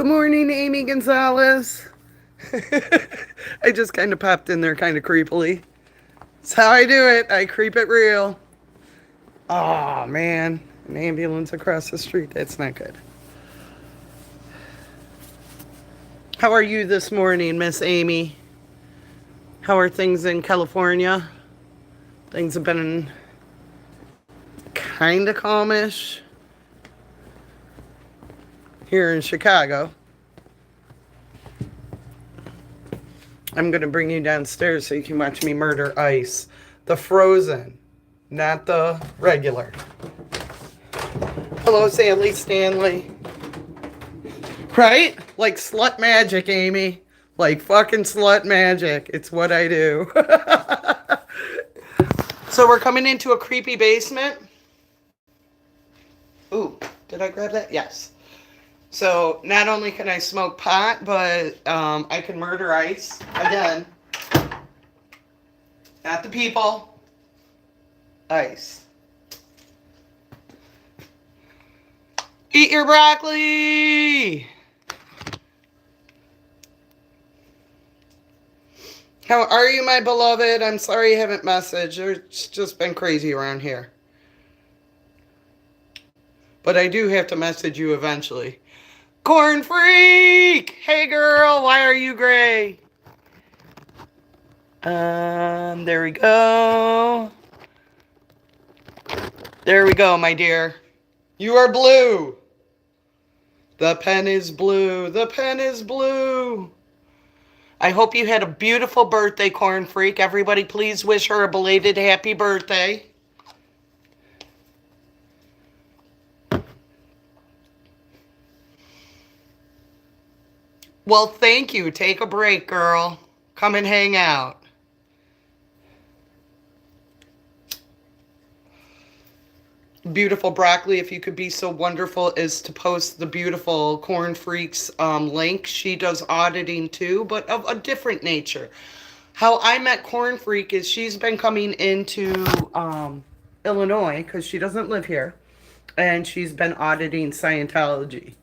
Good morning, Amy Gonzalez. I just kind of popped in there kind of creepily. That's how I do it. I creep it real. Oh, man. An ambulance across the street. That's not good. How are you this morning, Miss Amy? How are things in California? Things have been kind of calmish here in Chicago. I'm going to bring you downstairs so you can watch me murder ice. The frozen, not the regular. Hello, Sally Stanley. Right? Like slut magic, Amy. Like fucking slut magic. It's what I do. So we're coming into a creepy basement. Ooh, did I grab that? Yes. So not only can I smoke pot, but I can murder ice. Again, not the people. Ice. Eat your broccoli! How are you, my beloved? I'm sorry I haven't messaged. It's just been crazy around here. But I do have to message you eventually. Corn freak! Hey girl, why are you gray? There we go. There we go, my dear. You are blue. The pen is blue. The pen is blue. I hope you had a beautiful birthday, Corn Freak. Everybody, please wish her a belated happy birthday. Well, thank you. Take a break, girl. Come and hang out. Beautiful broccoli, if you could be so wonderful as to post the beautiful Corn Freaks link. She does auditing too, but of a different nature. How I met Corn Freak is she's been coming into Illinois because she doesn't live here, and she's been auditing Scientology.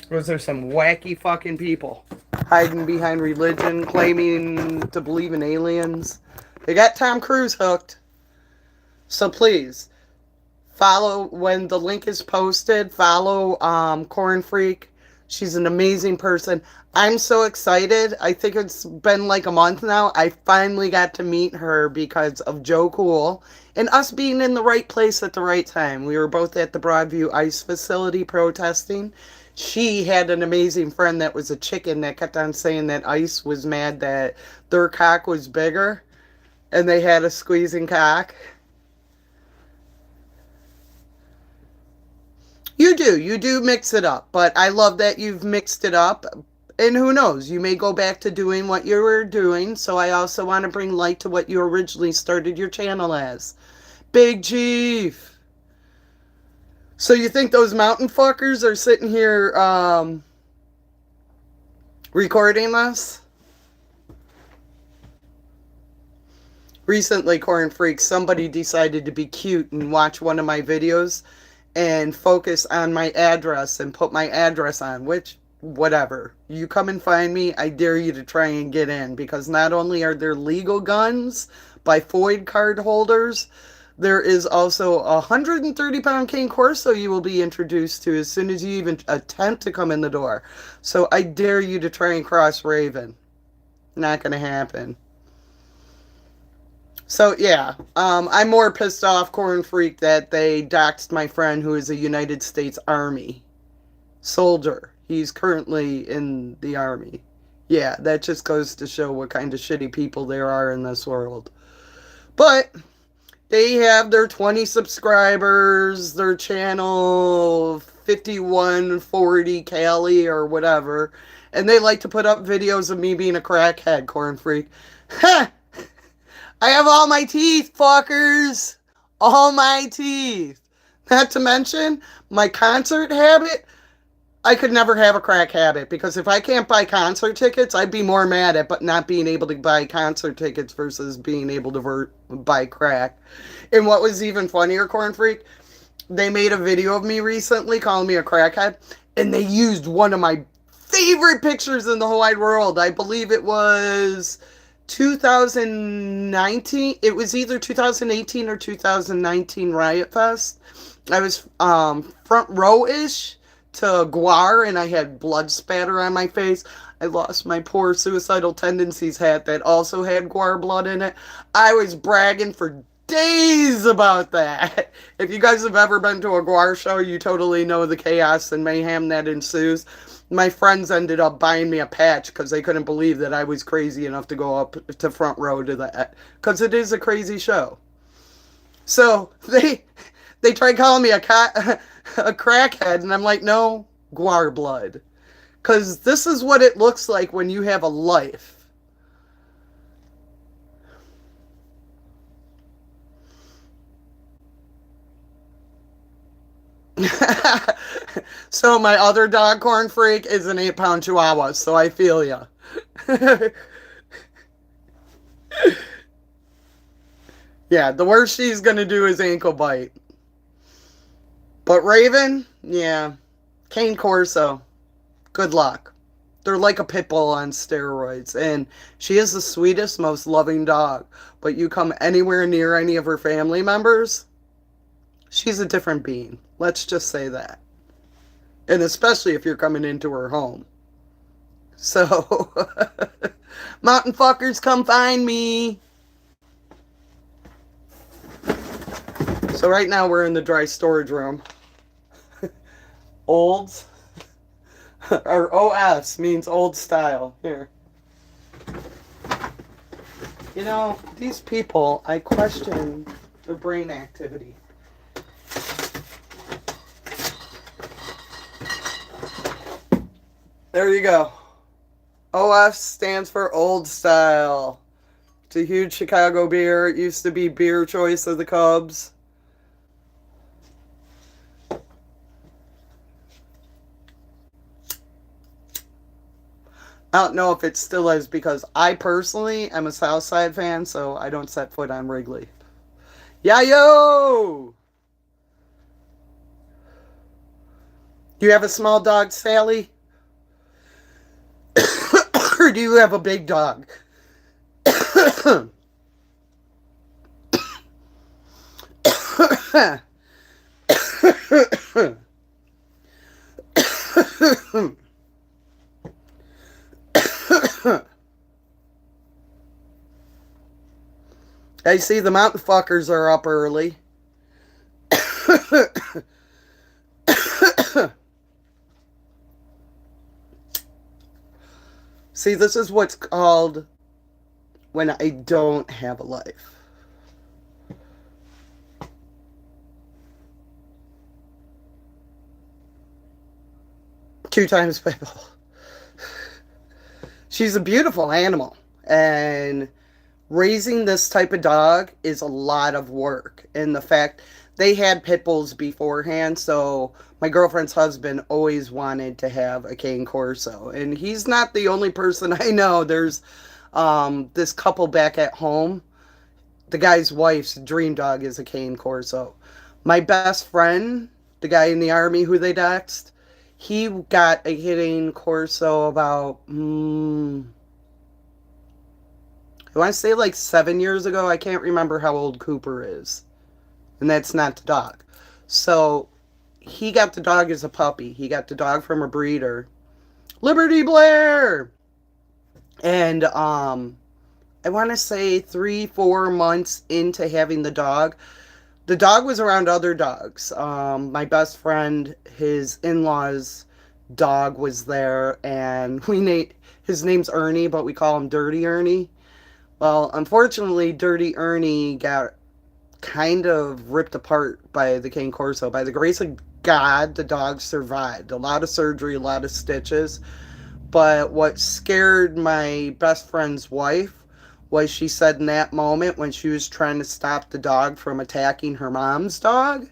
Those are some wacky fucking people hiding behind religion, claiming to believe in aliens. They got Tom Cruise hooked. So please, follow when the link is posted. Follow Corn Freak. She's an amazing person. I'm so excited. I think it's been like a month now. I finally got to meet her because of Joe Cool and us being in the right place at the right time. We were both at the Broadview ICE facility protesting. She had an amazing friend that was a chicken that kept on saying that ICE was mad that their cock was bigger and they had a squeezing cock. You do mix it up, but I love that you've mixed it up. And who knows, you may go back to doing what you were doing. So I also want to bring light to what you originally started your channel as. Big Chief. So you think those mountain fuckers are sitting here recording this? Recently, Corn Freak, somebody decided to be cute and watch one of my videos and focus on my address and put my address on, which, whatever. You come and find me, I dare you to try and get in, because not only are there legal guns by FOID card holders, there is also a 130-pound cane corso you will be introduced to as soon as you even attempt to come in the door. So I dare you to try and cross Raven. Not going to happen. So yeah, I'm more pissed off, Corn Freak, that they doxed my friend who is a United States Army soldier. He's currently in the Army. Yeah, that just goes to show what kind of shitty people there are in this world. But they have their 20 subscribers, their channel 5140 Cali or whatever, and they like to put up videos of me being a crackhead, Corn Freak. Ha! I have all my teeth, fuckers. All my teeth. Not to mention, my concert habit, I could never have a crack habit, because if I can't buy concert tickets, I'd be more mad at but not being able to buy concert tickets versus being able to buy crack. And what was even funnier, Corn Freak, they made a video of me recently calling me a crackhead, And they used one of my favorite pictures in the whole wide world. I believe it was 2019. It was either 2018 or 2019 Riot Fest. I was front row ish to Guar, and I had blood spatter on my face. I lost my poor suicidal tendencies hat that also had Guar blood in it. I was bragging for days about that. If you guys have ever been to a Guar show, you totally know the chaos and mayhem that ensues. My friends ended up buying me a patch because they couldn't believe that I was crazy enough to go up to front row to that, because it is a crazy show. So they tried calling me a crackhead, and I'm like, no, Guar blood, because this is what it looks like when you have a life. So my other dog, Corn Freak, is an 8-pound Chihuahua, so I feel ya. Yeah, the worst she's gonna do is ankle bite. But Raven, yeah, Cane Corso, good luck. They're like a pit bull on steroids, and she is the sweetest, most loving dog. But you come anywhere near any of her family members, she's a different being. Let's just say that. And especially if you're coming into her home. So, mountain fuckers, come find me. So right now we're in the dry storage room. Olds, or OS means old style. Here. You know, these people, I question their brain activity. There you go. OF stands for old style. It's a huge Chicago beer. It used to be beer choice of the Cubs. I don't know if it still is, because I personally am a Southside fan, so I don't set foot on Wrigley. Yeah, yo! Do you have a small dog, Sally? Or do you have a big dog? I see the mountain fuckers are up early. See, this is what's called when I don't have a life. Two times people. She's a beautiful animal, and raising this type of dog is a lot of work. And the fact they had pit bulls beforehand, so my girlfriend's husband always wanted to have a Cane Corso, and he's not the only person I know. There's this couple back at home. The guy's wife's dream dog is a Cane Corso. My best friend, the guy in the army who they doxed, he got a Cane Corso about I want to say like 7 years ago. I can't remember how old Cooper is. And that's not the dog. So he got the dog as a puppy. He got the dog from a breeder. Liberty Blair! And I want to say 3-4 months into having the dog was around other dogs. My best friend, his in-laws' dog was there, and his name's Ernie, but we call him Dirty Ernie. Well, unfortunately, Dirty Ernie got kind of ripped apart by the Cane Corso. By the grace of God, the dog survived. A lot of surgery, a lot of stitches. But what scared my best friend's wife was, she said in that moment when she was trying to stop the dog from attacking her mom's dog,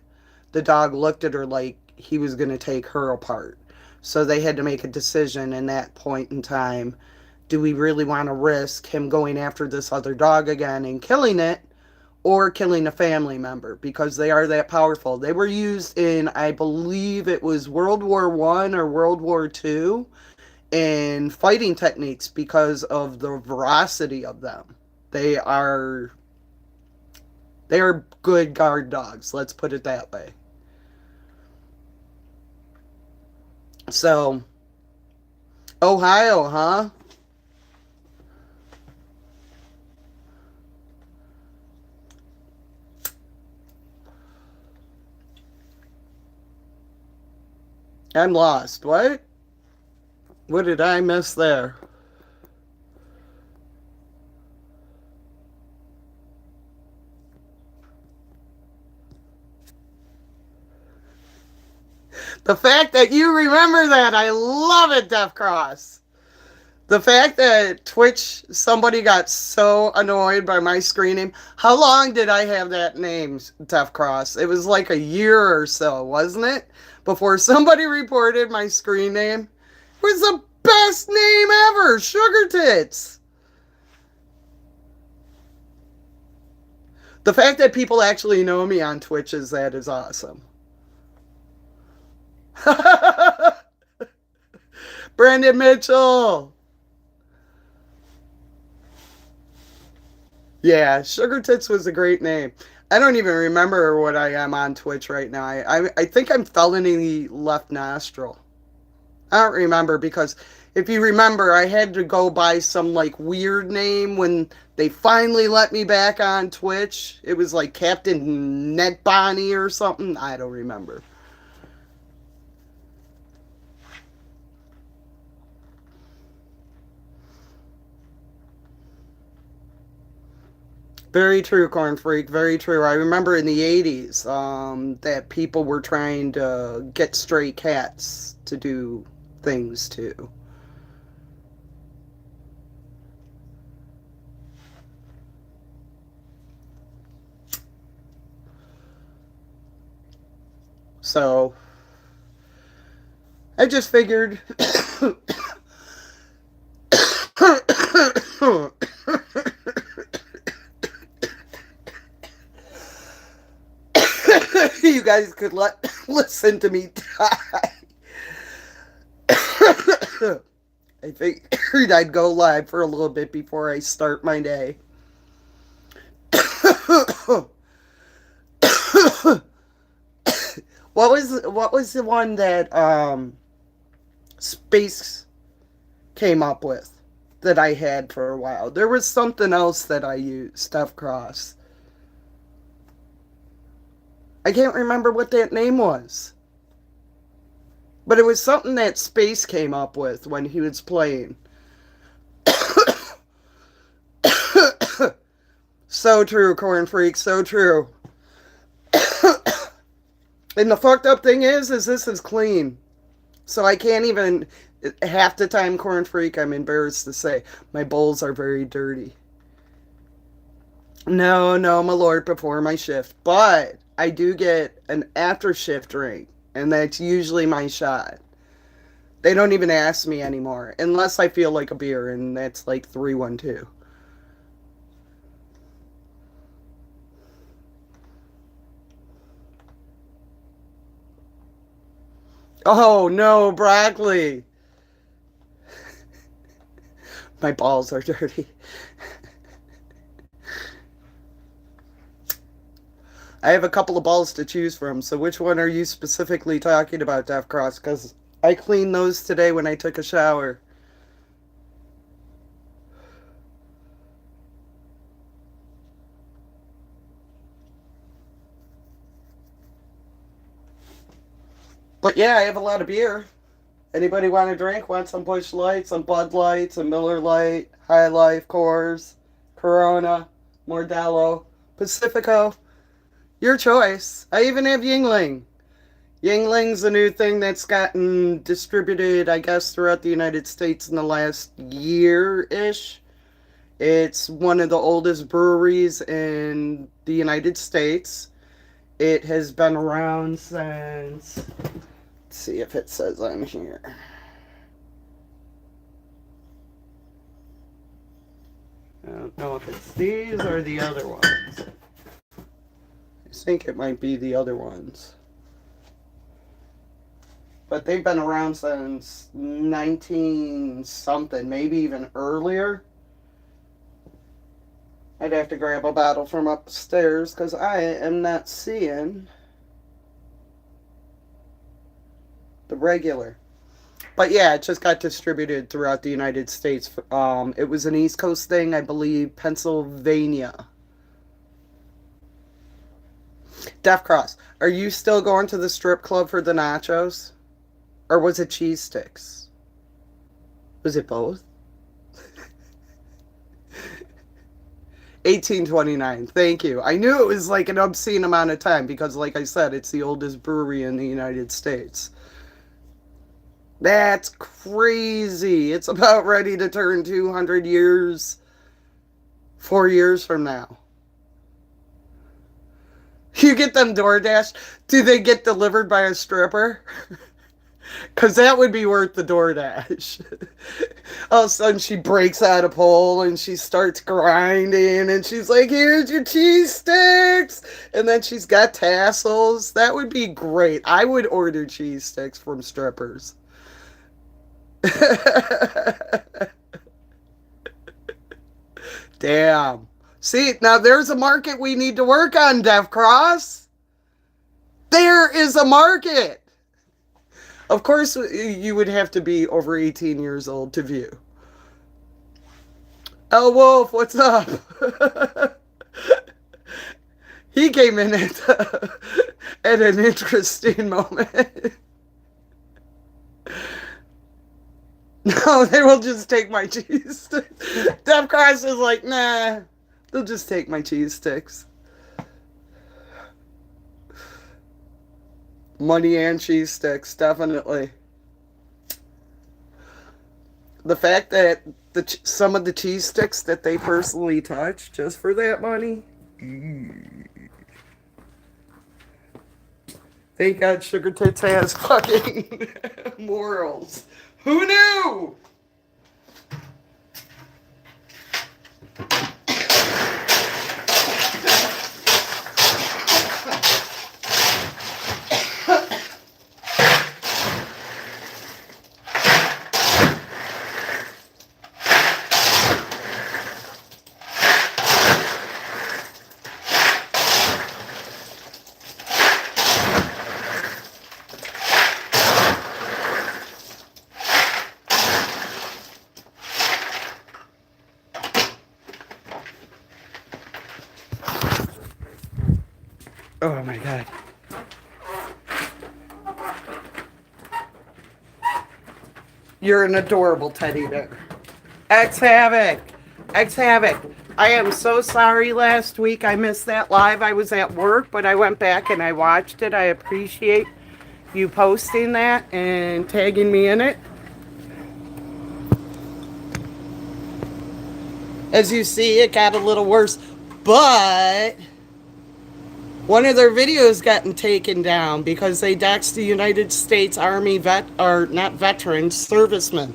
the dog looked at her like he was going to take her apart. So they had to make a decision in that point in time. Do we really want to risk him going after this other dog again and killing it? or killing a family member, because they are that powerful. They were used in, I believe it was World War One or World War Two, in fighting techniques because of the veracity of them. They are they are good guard dogs, let's put it that way. So, Ohio, huh? I'm lost. What? What did I miss there? The fact that you remember that, I love it, Deaf Cross. The fact that Twitch, somebody got so annoyed by my screen name. How long did I have that name, Deaf Cross? It was like a year or so, wasn't it? Before somebody reported my screen name. It was the best name ever, Sugar Tits. The fact that people actually know me on Twitch is awesome. Brandon Mitchell. Yeah, Sugar Tits was a great name. I don't even remember what I am on Twitch right now. I think I'm felony left nostril. I don't remember, because if you remember, I had to go by some like weird name when they finally let me back on Twitch. It was like Captain Net Bonnie or something. I don't remember. Very true, Corn Freak. Very true. I remember in the 80s that people were trying to get stray cats to do things to. So I just figured. You guys could listen to me die. I figured I'd go live for a little bit before I start my day. What was the one that Space came up with that I had for a while? There was something else that I used, Steph Cross. I can't remember what that name was. But it was something that Space came up with when he was playing. So true, Corn Freak, so true. And the fucked up thing is this is clean. So I can't even, half the time, Corn Freak, I'm embarrassed to say, my bowls are very dirty. No, no, my lord, before my shift. But I do get an after shift drink, and that's usually my shot. They don't even ask me anymore, unless I feel like a beer, and that's like 312. Oh no, broccoli. My balls are dirty. I have a couple of balls to choose from, so which one are you specifically talking about, Deaf Cross? Because I cleaned those today when I took a shower. But yeah, I have a lot of beer. Anybody want a drink? Want some Busch Light, some Bud Light, some Miller Light, High Life, Coors, Corona, Modelo, Pacifico? Your choice. I even have Yingling. Yingling's a new thing that's gotten distributed, I guess, throughout the United States in the last year-ish. It's one of the oldest breweries in the United States. It has been around since... Let's see if it says on here. I don't know if it's these or the other ones. think it might be the other ones. But they've been around since 19 something, maybe even earlier. I'd have to grab a bottle from upstairs because I am not seeing the regular. But yeah, it just got distributed throughout the United States. It was an East Coast thing, I believe, Pennsylvania. Def Cross, are you still going to the strip club for the nachos? Or was it cheese sticks? Was it both? 1829. Thank you. I knew it was like an obscene amount of time because, like I said, it's the oldest brewery in the United States. That's crazy. It's about ready to turn 200 years 4 years from now. You get them DoorDash. Do they get delivered by a stripper? Because that would be worth the DoorDash. All of a sudden she breaks out a pole and she starts grinding and she's like, here's your cheese sticks. And then she's got tassels. That would be great. I would order cheese sticks from strippers. Damn. See, now there's a market we need to work on, Def Cross. There is a market. Of course, you would have to be over 18 years old to view. El Wolf, what's up? He came in at an interesting moment. No, they will just take my cheese sticks. Def Cross is like, nah, they'll just take my cheese sticks. Money and cheese sticks, definitely. The fact that some of the cheese sticks that they personally touch just for that money. Thank God Sugar Tits has fucking morals. Who knew? Oh my God. You're an adorable teddy bear. X-Havoc. X-Havoc. I am so sorry last week I missed that live. I was at work, but I went back and I watched it. I appreciate you posting that and tagging me in it. As you see, it got a little worse, but one of their videos gotten taken down because they doxed the United States Army not veterans, servicemen.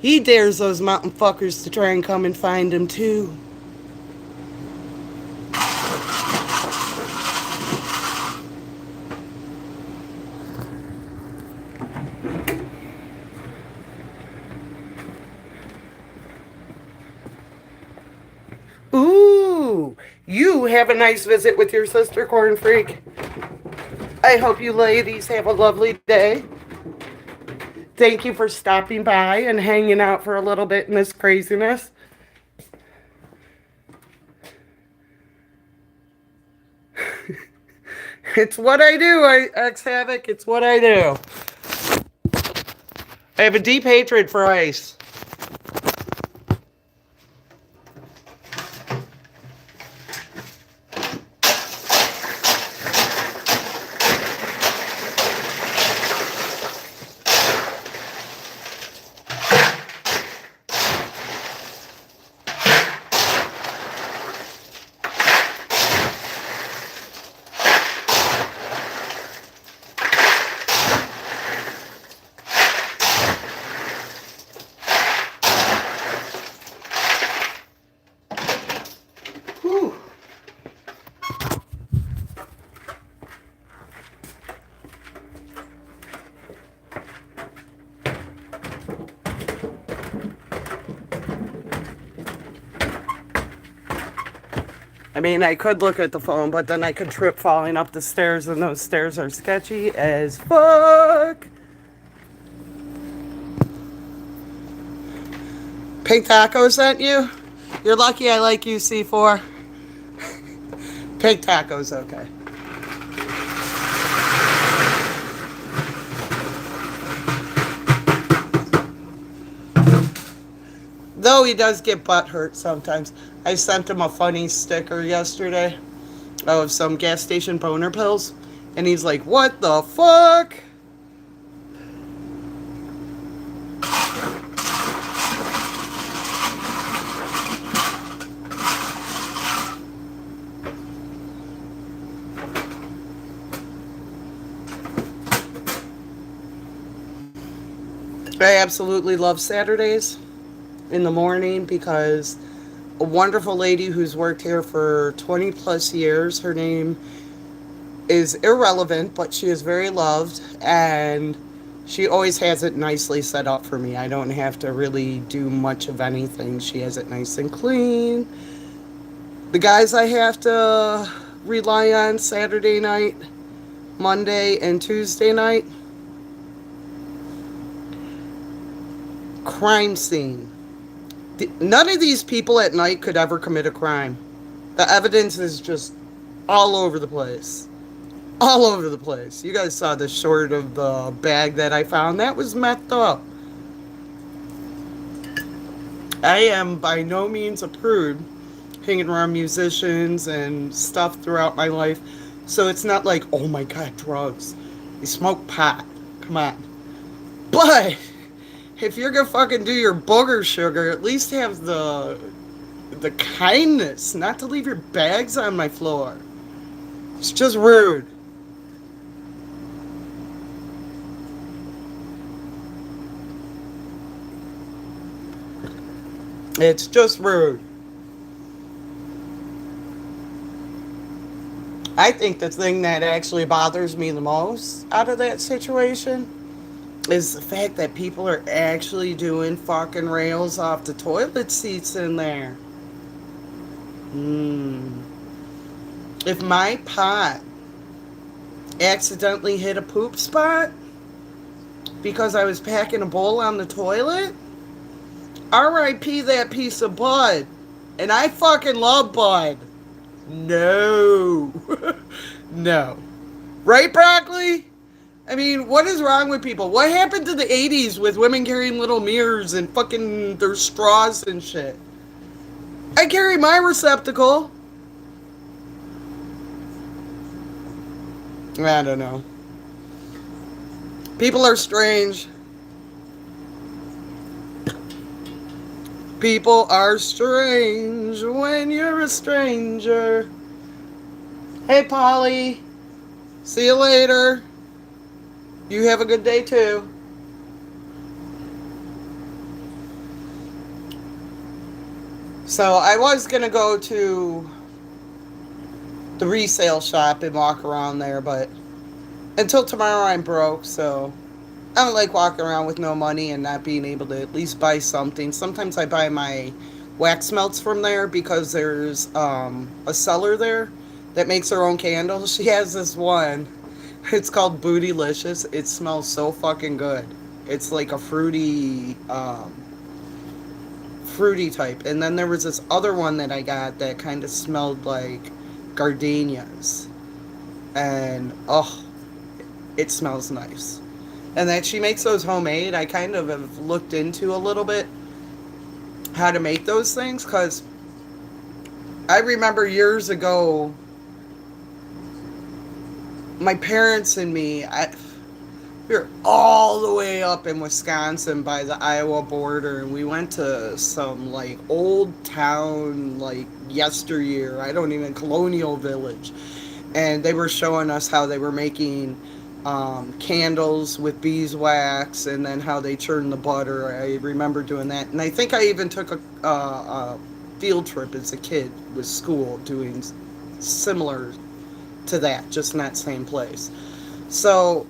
He dares those mountain fuckers to try and come and find him too. Ooh, you have a nice visit with your sister, Corn Freak. I hope you ladies have a lovely day. Thank you for stopping by and hanging out for a little bit in this craziness. It's what I do, X-Havoc. It's what I do. I have a deep hatred for ice. I mean, I could look at the phone, but then I could trip falling up the stairs, and those stairs are sketchy as fuck. Pink Taco sent you? You're lucky I like you, C4. Pink Taco's okay. Though he does get butt hurt sometimes. I sent him a funny sticker yesterday of some gas station boner pills. And he's like, what the fuck? I absolutely love Saturdays in the morning because a wonderful lady who's worked here for 20 plus years, her name is irrelevant, but she is very loved, and she always has it nicely set up for me. I don't have to really do much of anything. She has it nice and clean. The guys I have to rely on Saturday night, Monday, and Tuesday night, crime scene. None of these people at night could ever commit a crime. The evidence is just all over the place. All over the place. You guys saw the short of the bag that I found. That was methed up. I am by no means a prude, hanging around musicians and stuff throughout my life. So it's not like, oh my god, drugs. You smoke pot. Come on. But if you're gonna fucking do your booger sugar, at least have the kindness not to leave your bags on my floor. It's just rude. It's just rude. I think the thing that actually bothers me the most out of that situation is the fact that people are actually doing fucking rails off the toilet seats in there. If my pot accidentally hit a poop spot because I was packing a bowl on the toilet, R.I.P. that piece of bud. And I fucking love bud. No. No. Right, Broccoli? I mean, what is wrong with people? What happened to the 80s with women carrying little mirrors and fucking their straws and shit? I carry my receptacle. I don't know. People are strange. People are strange when you're a stranger. Hey, Polly. See you later. You have a good day, too. So I was going to go to the resale shop and walk around there, but until tomorrow I'm broke, so I don't like walking around with no money and not being able to at least buy something. Sometimes I buy my wax melts from there because there's a seller there that makes her own candles. She has this one. It's called Bootylicious. It smells so fucking good. It's like a fruity type. And then there was this other one that I got that kind of smelled like gardenias. And, oh, it smells nice. And that she makes those homemade. I kind of have looked into a little bit how to make those things, because I remember years ago, my parents and me, we were all the way up in Wisconsin by the Iowa border, and we went to some like old town, like yesteryear, colonial village, and they were showing us how they were making candles with beeswax, and then how they churn the butter. I remember doing that, and I think I even took a field trip as a kid with school doing similar to that, just not same place. So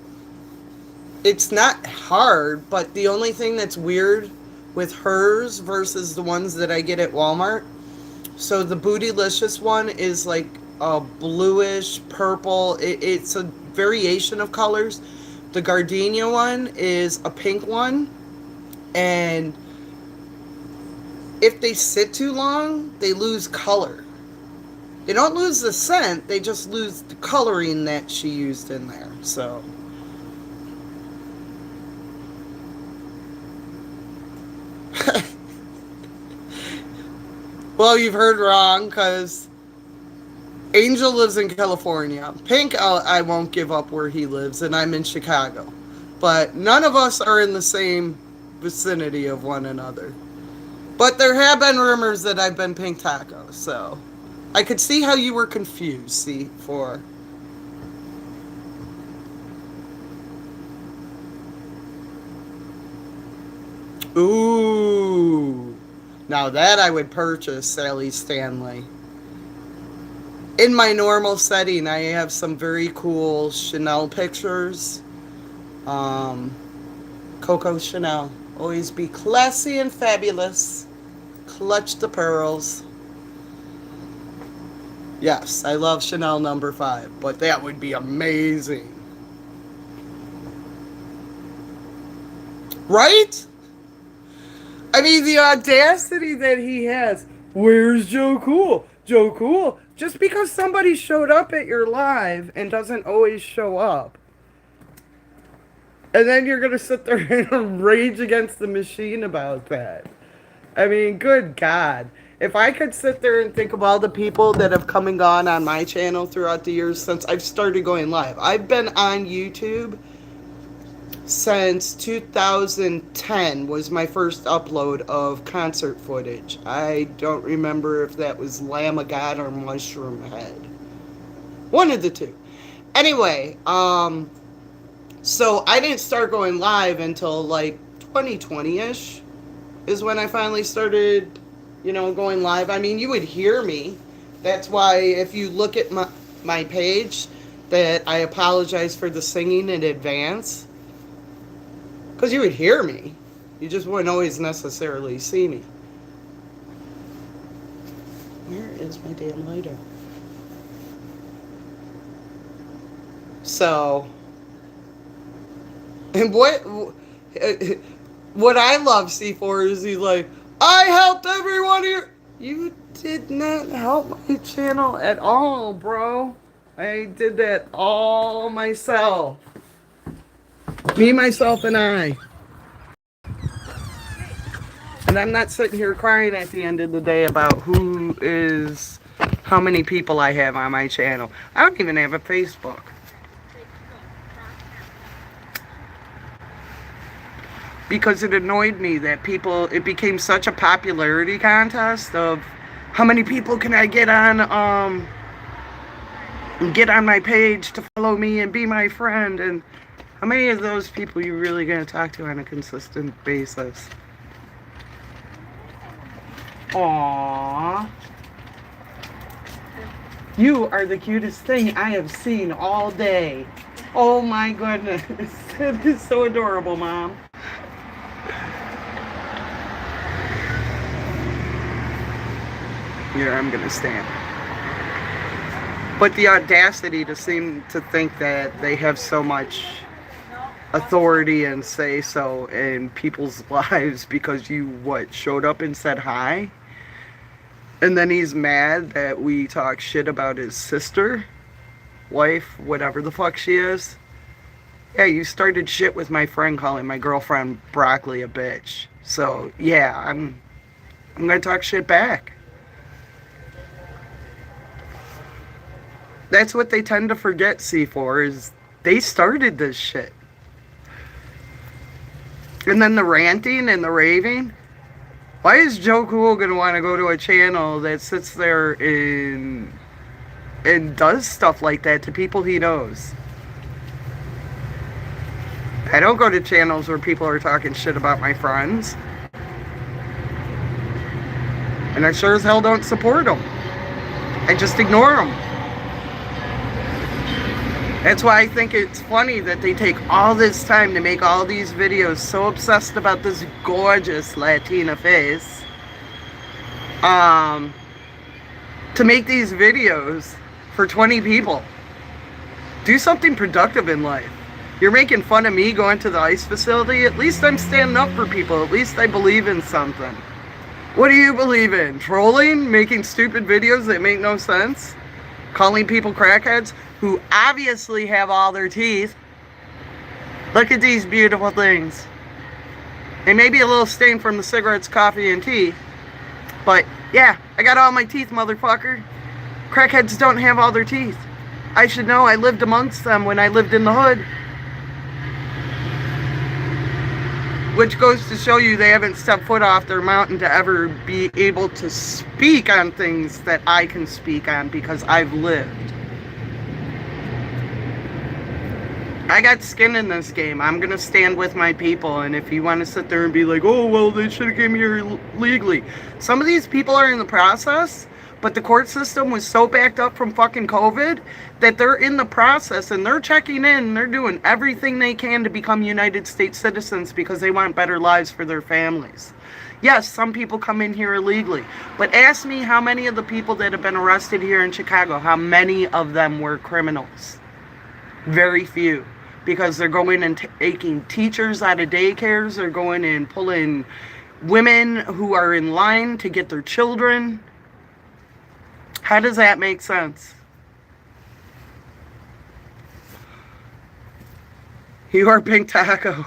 it's not hard, but the only thing that's weird with hers versus the ones that I get at Walmart, So the Bootylicious one is like a bluish purple. It's a variation of colors. The Gardenia one is a pink one, and if they sit too long, they lose color. They don't lose the scent, they just lose the coloring that she used in there. So well, you've heard wrong, because Angel lives in California. Pink, I won't give up where he lives, and I'm in Chicago. But none of us are in the same vicinity of one another. But there have been rumors that I've been Pink Taco, so I could see how you were confused, C4. Ooh. Now that I would purchase, Sally Stanley. In my normal setting, I have some very cool Chanel pictures. Um, Coco Chanel. Always be classy and fabulous. Clutch the pearls. Yes, I love Chanel number 5, but that would be amazing. Right? I mean, the audacity that he has. Where's Joe Cool? Joe Cool? Just because somebody showed up at your live and doesn't always show up. And then you're going to sit there and rage against the machine about that. I mean, good God. If I could sit there and think of all the people that have come and gone on my channel throughout the years since I've started going live. I've been on YouTube since 2010 was my first upload of concert footage. I don't remember if that was Lamb of God or Mushroom Head. One of the two. Anyway, so I didn't start going live until like 2020-ish is when I finally started, going live. I mean, you would hear me. That's why if you look at my page, that I apologize for the singing in advance. Because you would hear me. You just wouldn't always necessarily see me. Where is my damn lighter? So, and what I love C4 is he's like, I helped everyone here. You did not help my channel at all, bro. I did that all myself. Me, myself, and I. And I'm not sitting here crying at the end of the day about how many people I have on my channel. I don't even have a Facebook. Because it annoyed me that it became such a popularity contest of how many people can I get on my page to follow me and be my friend, and how many of those people you really going to talk to on a consistent basis? Aww. You are the cutest thing I have seen all day. Oh my goodness. It is so adorable, Mom. Here, I'm going to stand. But the audacity to seem to think that they have so much authority and say so in people's lives because you, showed up and said hi? And then he's mad that we talk shit about his sister, wife, whatever the fuck she is. Yeah, you started shit with my friend calling my girlfriend Broccoli a bitch. So, yeah, I'm gonna talk shit back. That's what they tend to forget, C4, is they started this shit. And then the ranting and the raving. Why is Joe Cool going to want to go to a channel that sits there and does stuff like that to people he knows? I don't go to channels where people are talking shit about my friends. And I sure as hell don't support them. I just ignore them. That's why I think it's funny that they take all this time to make all these videos so obsessed about this gorgeous Latina face. to make these videos for 20 people. Do something productive in life. You're making fun of me going to the ICE facility. At least I'm standing up for people. At least I believe in something. What do you believe in? Trolling? Making stupid videos that make no sense? Calling people crackheads who obviously have all their teeth? Look at these beautiful things. They may be a little stained from the cigarettes, coffee, and tea. But yeah, I got all my teeth, motherfucker. Crackheads don't have all their teeth. I should know. I lived amongst them when I lived in the hood. Which goes to show you they haven't stepped foot off their mountain to ever be able to speak on things that I can speak on because I've lived. I got skin in this game. I'm going to stand with my people. And if you want to sit there and be like, oh, well, they should have came here legally. Some of these people are in the process, but the court system was so backed up from fucking COVID that they're in the process and they're checking in and they're doing everything they can to become United States citizens because they want better lives for their families. Yes, some people come in here illegally, but ask me how many of the people that have been arrested here in Chicago, how many of them were criminals? Very few. Because they're going and taking teachers out of daycares, they're going and pulling women who are in line to get their children. How does that make sense? You are Pink Taco.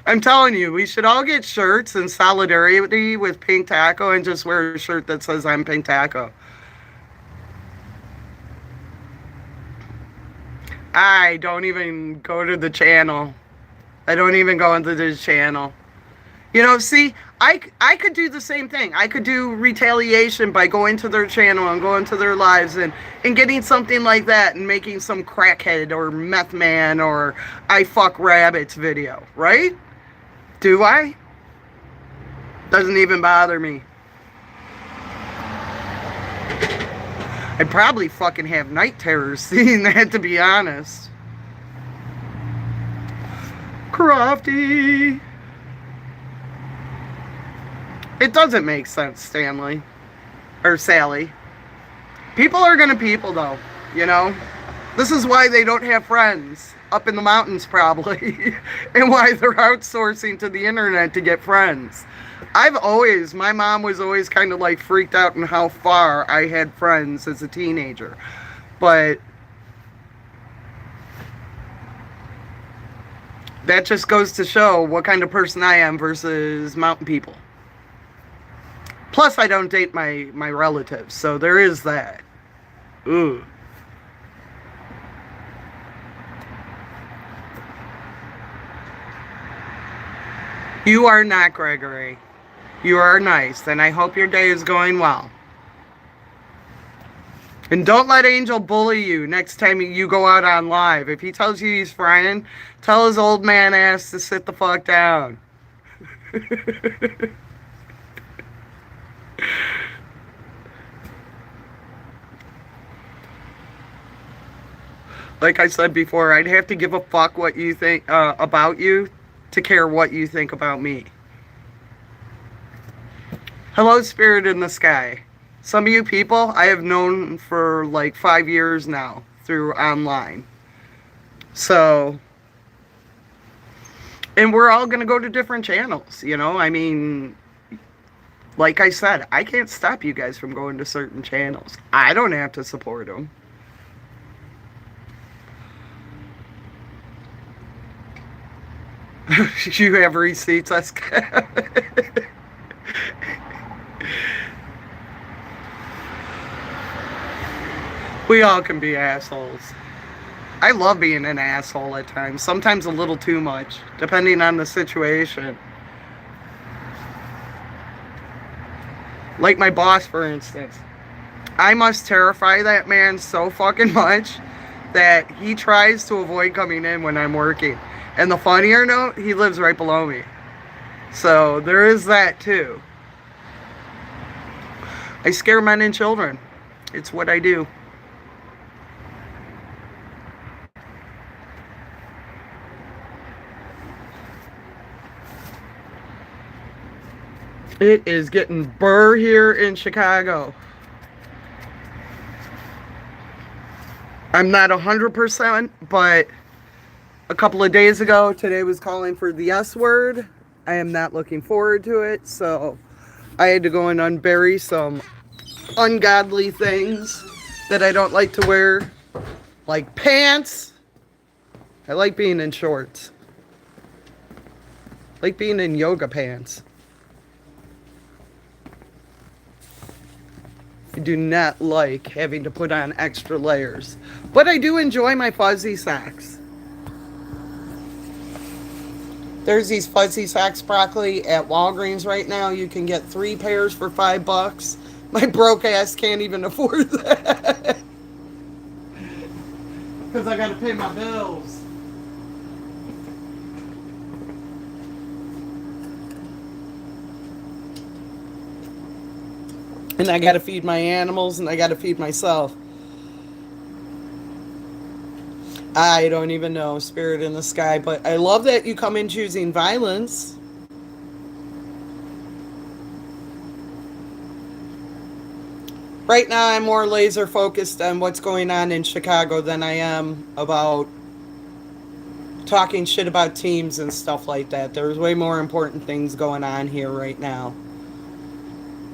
I'm telling you, we should all get shirts in solidarity with Pink Taco and just wear a shirt that says I'm Pink Taco. I don't even go to the channel. I don't even go into the channel. You know, see, I could do the same thing. I could do retaliation by going to their channel and going to their lives and getting something like that and making some crackhead or meth man or I fuck rabbits video, right? Do I? Doesn't even bother me. I probably fucking have night terrors seeing that, to be honest. Crafty. It doesn't make sense, Stanley. Or Sally. People are gonna people, though, you know? This is why they don't have friends. Up in the mountains, probably. And why they're outsourcing to the internet to get friends. My mom was always kind of like freaked out in how far I had friends as a teenager. But that just goes to show what kind of person I am versus mountain people. Plus, I don't date my relatives, so there is that. Ooh. You are not, Gregory. You are nice, and I hope your day is going well. And don't let Angel bully you next time you go out on live. If he tells you he's frying, tell his old man ass to sit the fuck down. Like I said before, I'd have to give a fuck what you think about you to care what you think about me. Hello, Spirit in the Sky. Some of you people I have known for like 5 years now through online. So, and we're all going to go to different channels, you know? I mean, like I said, I can't stop you guys from going to certain channels. I don't have to support them. You have receipts, that's We all can be assholes. I love being an asshole at times. Sometimes a little too much, depending on the situation. Like my boss, for instance. I must terrify that man so fucking much that he tries to avoid coming in when I'm working. And the funnier note, he lives right below me. So there is that too. I scare men and children. It's what I do. It is getting burr here in Chicago. I'm not 100%, but a couple of days ago, today was calling for the S word. I am not looking forward to it, so I had to go and unbury some ungodly things that I don't like to wear, like pants. I like being in shorts. I like being in yoga pants. I do not like having to put on extra layers. But I do enjoy my fuzzy socks. There's these fuzzy socks, broccoli, at Walgreens right now. You can get 3 pairs for $5. My broke ass can't even afford that. Because I got to pay my bills. And I got to feed my animals and I got to feed myself. I don't even know, spirit in the sky, but I love that you come in choosing violence. Right now, I'm more laser focused on what's going on in Chicago than I am about talking shit about teams and stuff like that. There's way more important things going on here right now.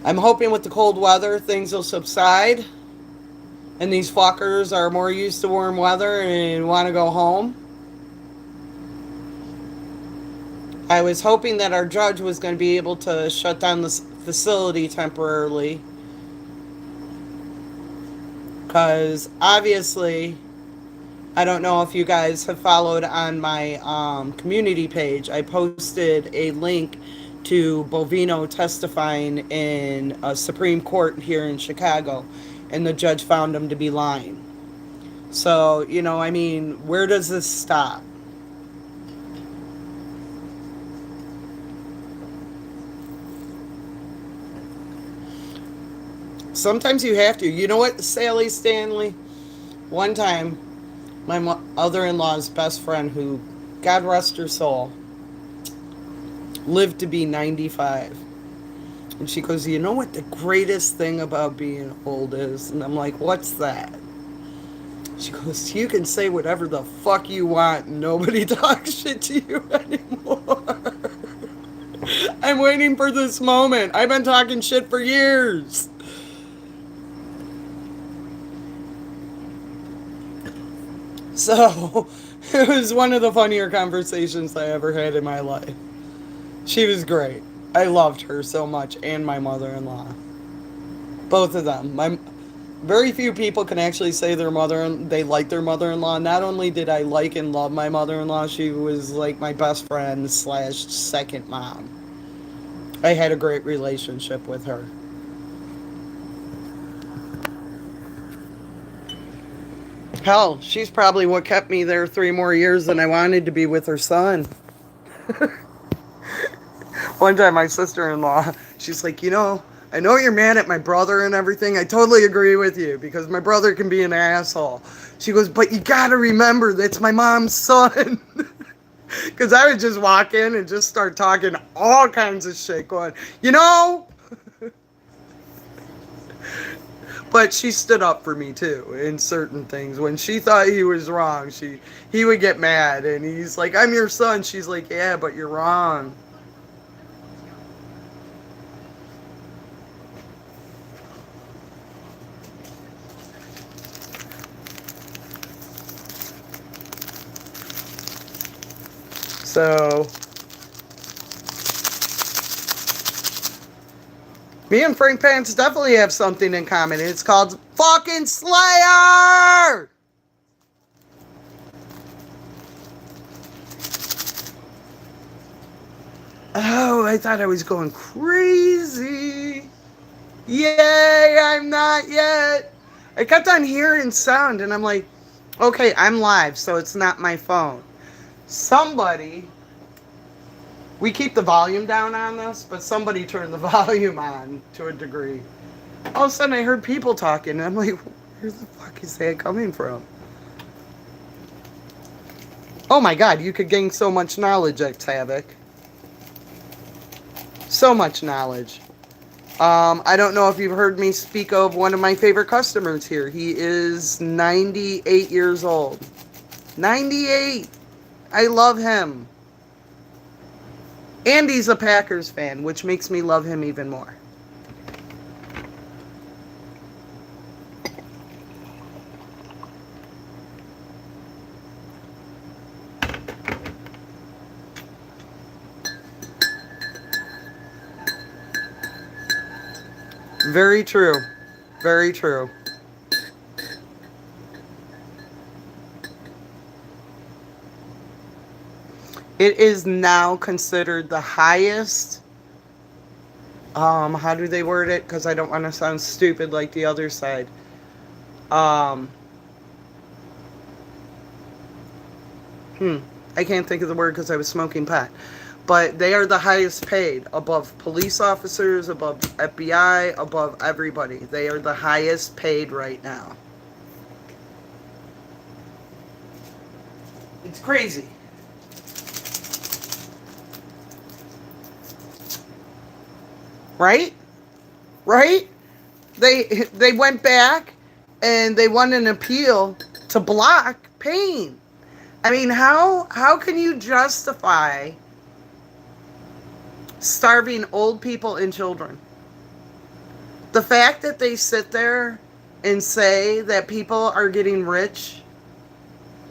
I'm hoping with the cold weather, things will subside and these fuckers are more used to warm weather and want to go home. I was hoping that our judge was going to be able to shut down this facility temporarily. Because obviously, I don't know if you guys have followed on my community page. I posted a link to Bovino testifying in a Supreme Court here in Chicago, and the judge found him to be lying. So, I mean, where does this stop? Sometimes you have to. You know what, Sally Stanley? One time, my mother-in-law's best friend, who, God rest her soul, lived to be 95. And she goes, you know what the greatest thing about being old is? And I'm like, what's that? She goes, you can say whatever the fuck you want and nobody talks shit to you anymore. I'm waiting for this moment. I've been talking shit for years. So, it was one of the funnier conversations I ever had in my life. She was great. I loved her so much, and my mother-in-law. Both of them. Very few people can actually say they like their mother-in-law. Not only did I like and love my mother-in-law, she was like my best friend / second mom. I had a great relationship with her. Hell, she's probably what kept me there 3 more years than I wanted to be with her son. One time, my sister-in-law, she's like, I know you're mad at my brother and everything. I totally agree with you because my brother can be an asshole. She goes, but you gotta remember that's my mom's son. Because I would just walk in and just start talking all kinds of shit going, But she stood up for me too in certain things. When she thought he was wrong, he would get mad and he's like, I'm your son. She's like, yeah, but you're wrong. So, me and Frank Pants definitely have something in common. It's called fucking Slayer! Oh, I thought I was going crazy. Yay, I'm not yet. I kept on hearing sound and I'm like, okay, I'm live, so it's not my phone. We keep the volume down on this, but somebody turned the volume on to a degree. All of a sudden I heard people talking, and I'm like, where the fuck is that coming from? Oh my god, you could gain so much knowledge, X Havoc. So much knowledge. I don't know if you've heard me speak of one of my favorite customers here. He is 98 years old. 98. I love him. And he's a Packers fan, which makes me love him even more. Very true. Very true. It is now considered the highest. How do they word it? Because I don't want to sound stupid like the other side. Um, I can't think of the word because I was smoking pot. But they are the highest paid, above police officers, above FBI, above everybody. They are the highest paid right now. It's crazy. Right? Right? They went back and they won an appeal to block pain. I mean, how can you justify starving old people and children? The fact that they sit there and say that people are getting rich.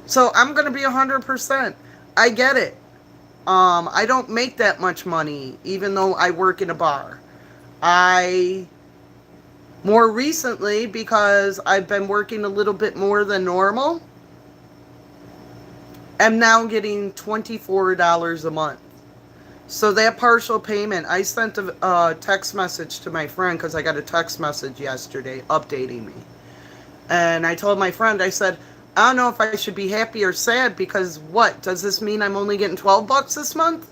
So I'm going to be 100%. I get it. I don't make that much money, even though I work in a bar. More recently, because I've been working a little bit more than normal, am now getting $24 a month. So that partial payment, I sent a text message to my friend because I got a text message yesterday updating me. And I told my friend, I said, I don't know if I should be happy or sad because what? Does this mean I'm only getting $12 this month?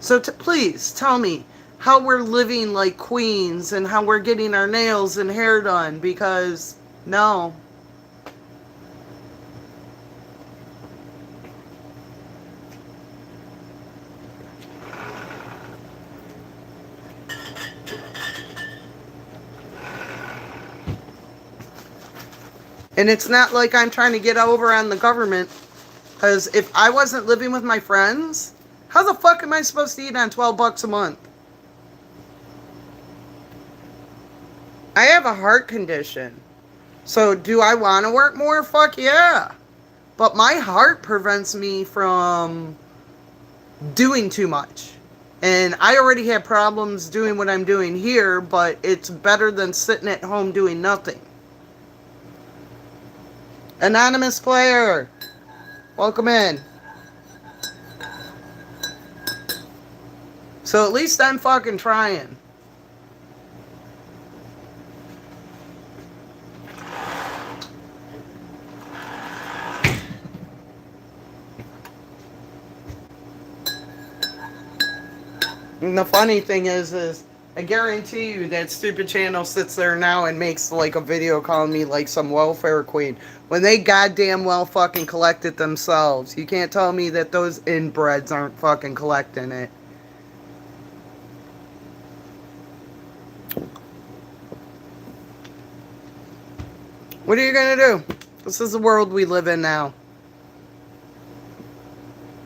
So please tell me how we're living like queens and how we're getting our nails and hair done, because no. And it's not like I'm trying to get over on the government, because if I wasn't living with my friends, how the fuck am I supposed to eat on $12 a month? I have a heart condition. So do I want to work more? Fuck yeah. But my heart prevents me from doing too much. And I already have problems doing what I'm doing here, but it's better than sitting at home doing nothing. Anonymous player, welcome in. So at least I'm fucking trying. And the funny thing is I guarantee you that stupid channel sits there now and makes like a video calling me like some welfare queen, when they goddamn well fucking collect it themselves. You can't tell me that those inbreds aren't fucking collecting it. What are you gonna do? This is the world we live in now.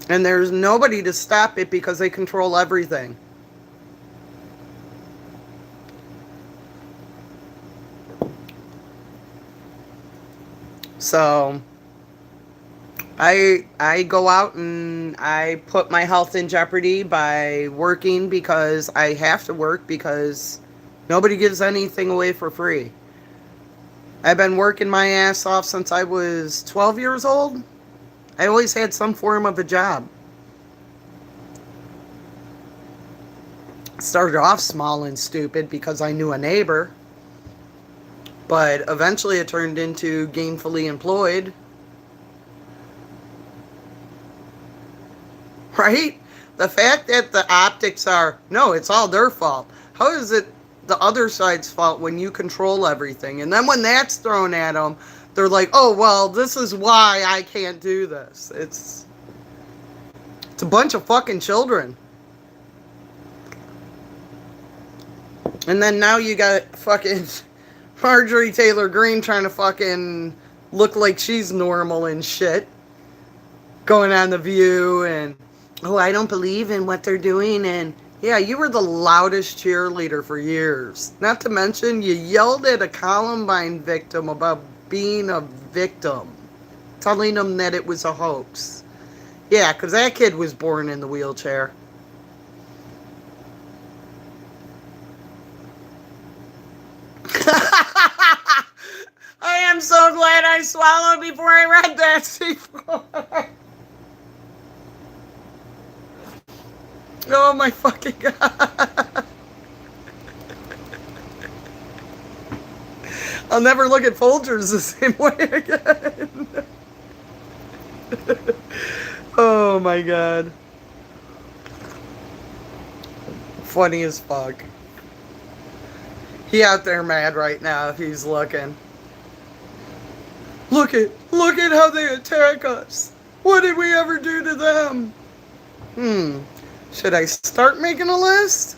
And there's nobody to stop it because they control everything. So I go out and I put my health in jeopardy by working, because I have to work, because nobody gives anything away for free. I've been working my ass off since I was 12 years old. I always had some form of a job. Started off small and stupid because I knew a neighbor. But eventually it turned into gainfully employed. Right? The fact that the optics are, no, it's all their fault. How is it the other side's fault when you control everything? And then when that's thrown at them, they're like, oh, well, this is why I can't do this. It's a bunch of fucking children. And then now you got fucking Marjorie Taylor Greene trying to fucking look like she's normal and shit. Going on The View and, oh, I don't believe in what they're doing. And yeah, you were the loudest cheerleader for years. Not to mention, you yelled at a Columbine victim about being a victim, telling them that it was a hoax. Yeah, because that kid was born in the wheelchair. I am so glad I swallowed before I read that, C4. Oh my fucking God. I'll never look at Folgers the same way again. Oh my God. Funny as fuck. He out there mad right now if he's looking. Look at how they attack us. What did we ever do to them? Should I start making a list?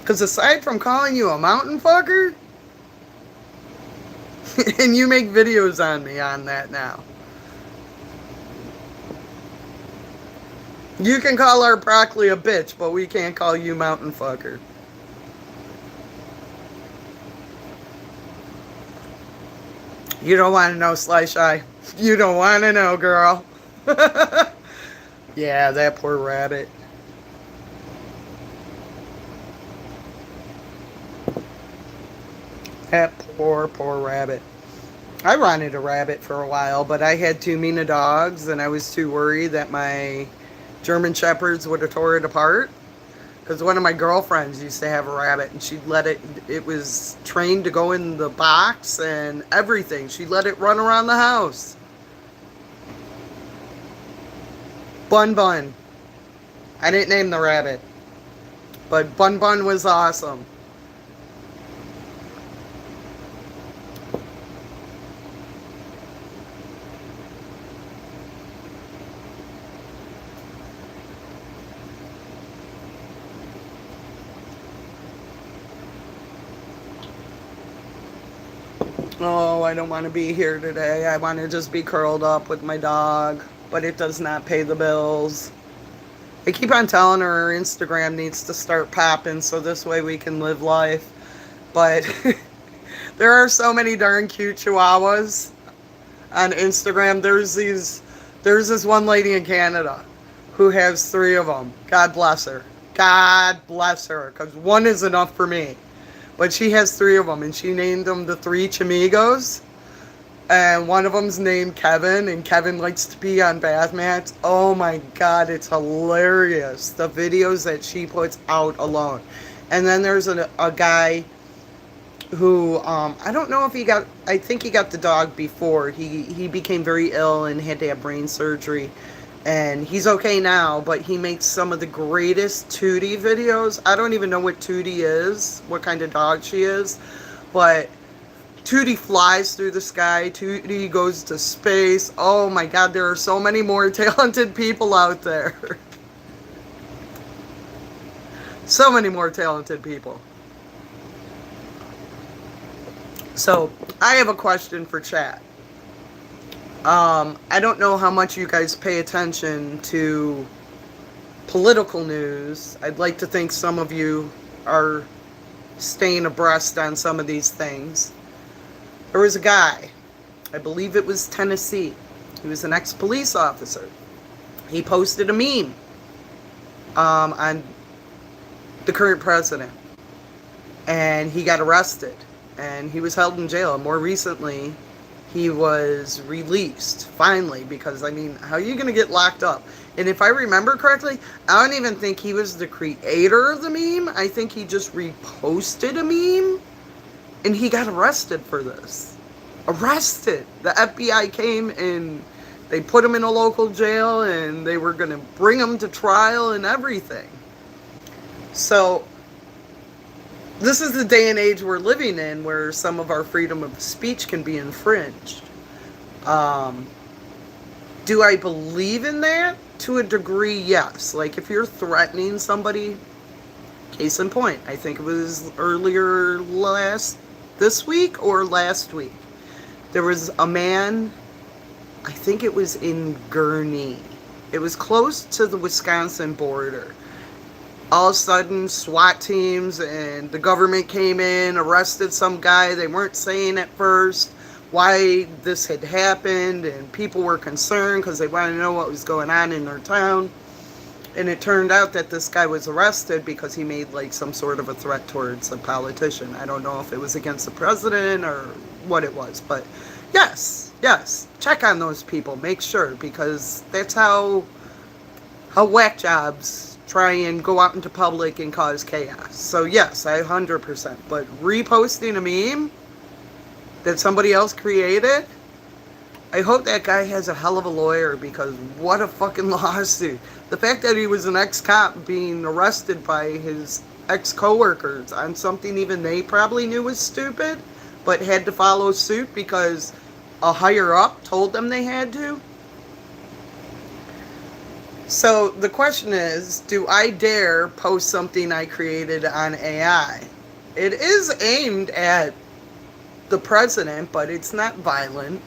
Because aside from calling you a mountain fucker, and you make videos on me on that now. You can call our broccoli a bitch, but we can't call you mountain fucker. You don't want to know, Sly Shy. You don't want to know, girl. Yeah, that poor rabbit. That poor rabbit. I wanted a rabbit for a while, but I had too mean of dogs, and I was too worried that my German Shepherds would have tore it apart. Because one of my girlfriends used to have a rabbit, and she'd let it was trained to go in the box and everything. She'd let it run around the house. Bun Bun. I didn't name the rabbit. But Bun Bun was awesome. Oh, I don't want to be here today. I want to just be curled up with my dog. But it does not pay the bills. I keep on telling her Instagram needs to start popping so this way we can live life. But there are so many darn cute chihuahuas on Instagram. There's this one lady in Canada who has 3 of them. God bless her. God bless her. Because one is enough for me. But she has 3 of them, and she named them the 3 Chamigos. And one of them's named Kevin, and Kevin likes to be on bath mats. Oh my God, it's hilarious. The videos that she puts out alone. And then there's a guy who, I don't know if I think he got the dog before. He became very ill and had to have brain surgery. And he's okay now, but he makes some of the greatest Tootie videos. I don't even know what Tootie is, what kind of dog she is, but Tootie flies through the sky. Tootie goes to space. Oh my God, there are so many more talented people out there. So many more talented people. So, I have a question for chat. I don't know how much you guys pay attention to political news. I'd like to think some of you are staying abreast on some of these things. There was a guy, I believe it was Tennessee. He was an ex-police officer. He posted a meme on the current president. And he got arrested. And he was held in jail. And more recently, he was released, finally, because, I mean, how are you going to get locked up? And if I remember correctly, I don't even think he was the creator of the meme. I think he just reposted a meme, and he got arrested for this. Arrested! The FBI came and they put him in a local jail, and they were going to bring him to trial and everything. So, this is the day and age we're living in where some of our freedom of speech can be infringed. Um, do I believe in that? To a degree, yes. Like if you're threatening somebody, case in point, I think it was earlier this week or last week. There was a man, I think it was in Gurnee. It was close to the Wisconsin border. All of a sudden, SWAT teams and the government came in, arrested some guy. They weren't saying at first why this had happened, and people were concerned because they wanted to know what was going on in their town. And it turned out that this guy was arrested because he made like some sort of a threat towards a politician. I don't know if it was against the president or what it was, but yes, check on those people, make sure, because that's how whack jobs try and go out into public and cause chaos. So yes, I 100%. But reposting a meme that somebody else created, I hope that guy has a hell of a lawyer, because what a fucking lawsuit. The fact that he was an ex-cop being arrested by his ex-coworkers on something even they probably knew was stupid, but had to follow suit because a higher up told them they had to. So the question is, do I dare post something I created on AI? It is aimed at the president, but it's not violent.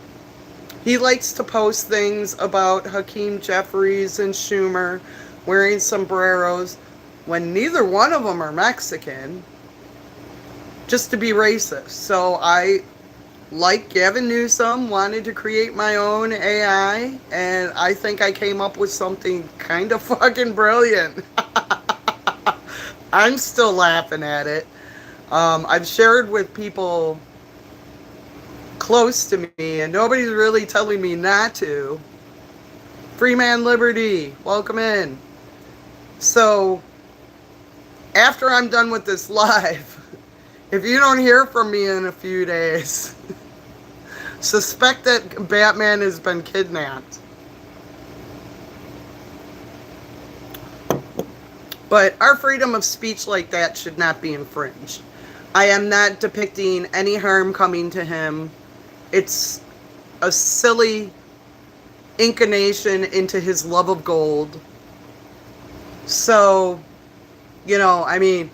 He likes to post things about Hakeem Jeffries and Schumer wearing sombreros when neither one of them are Mexican, just to be racist. So I, like Gavin Newsom, wanted to create my own AI, and I think I came up with something kind of fucking brilliant. I'm still laughing at it. I've shared with people close to me, and nobody's really telling me not to. Freeman Liberty, welcome in. So, after I'm done with this live, if you don't hear from me in a few days, suspect that BatMan has been kidnapped. But our freedom of speech like that should not be infringed. I am not depicting any harm coming to him. It's a silly inclination into his love of gold. So, I mean,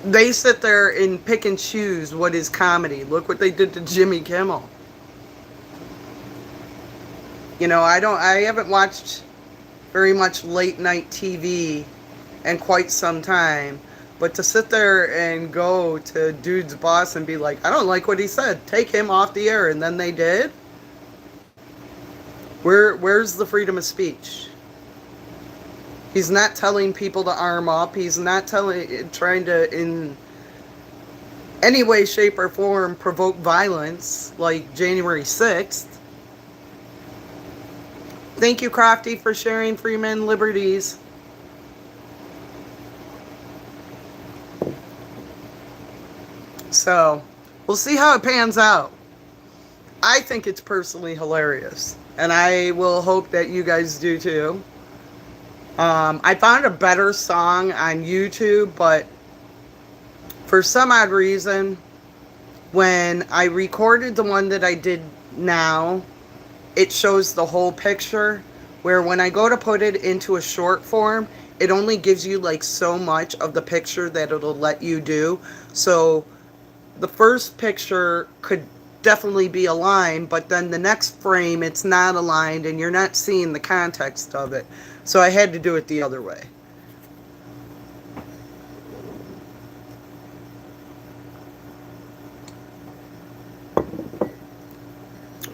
they sit there and pick and choose what is comedy. Look what they did to Jimmy Kimmel. I haven't watched very much late night TV in quite some time. But to sit there and go to dude's boss and be like, I don't like what he said, take him off the air, and then they did? Where's the freedom of speech? He's not telling people to arm up. He's not trying to, in any way, shape, or form, provoke violence like January 6th. Thank you, Crofty, for sharing Freeman Liberties. So, we'll see how it pans out. I think it's personally hilarious. And I will hope that you guys do too. I found a better song on YouTube, but for some odd reason, when I recorded the one that I did now, it shows the whole picture, where when I go to put it into a short form, it only gives you like so much of the picture that it'll let you do. So the first picture could definitely be aligned, but then the next frame it's not aligned and you're not seeing the context of it. So I had to do it the other way.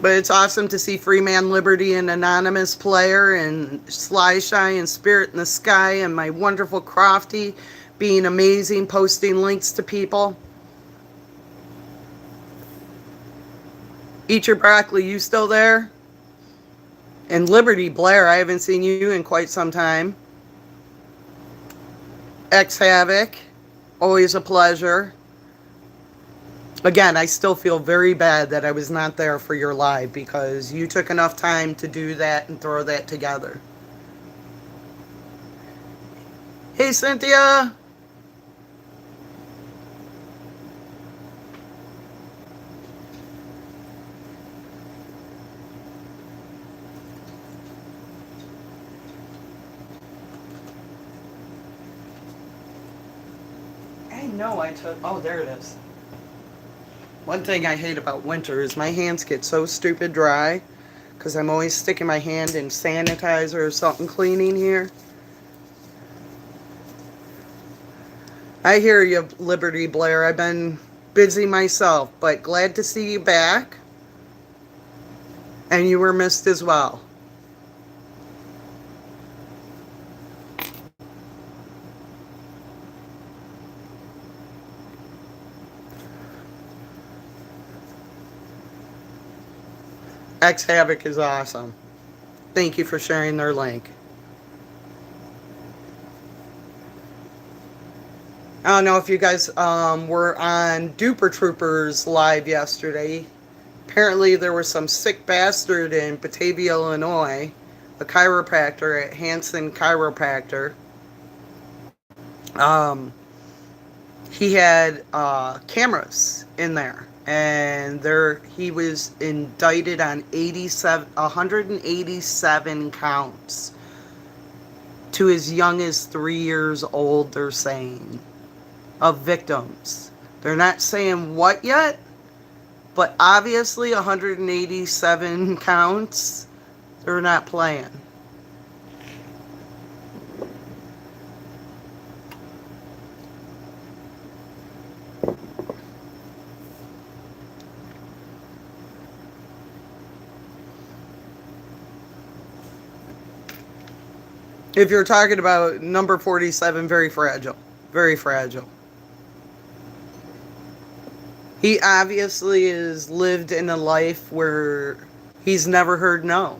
But it's awesome to see Freeman Liberty and Anonymous Player and Sly Shy and Spirit in the Sky and my wonderful Crofty being amazing, posting links to people. Eat your broccoli, you still there? And Liberty Blair, I haven't seen you in quite some time. X Havoc, always a pleasure. Again, I still feel very bad that I was not there for your live, because you took enough time to do that and throw that together. Hey, Cynthia. know I took. Oh, there it is. One thing I hate about winter is my hands get so stupid dry because I'm always sticking my hand in sanitizer or something cleaning here. I hear you, Liberty Blair. I've been busy myself, but glad to see you back. And you were missed as well. X Havoc is awesome. Thank you for sharing their link. I don't know if you guys were on Duper Troopers live yesterday. Apparently there was some sick bastard in Batavia, Illinois, a chiropractor at Hanson Chiropractor. He had cameras in there, and he was indicted on 187 counts to as young as 3 years old, they're saying, of victims. They're not saying what yet, but obviously 187 counts, they're not playing. If you're talking about number 47, very fragile. Very fragile. He obviously has lived in a life where he's never heard no.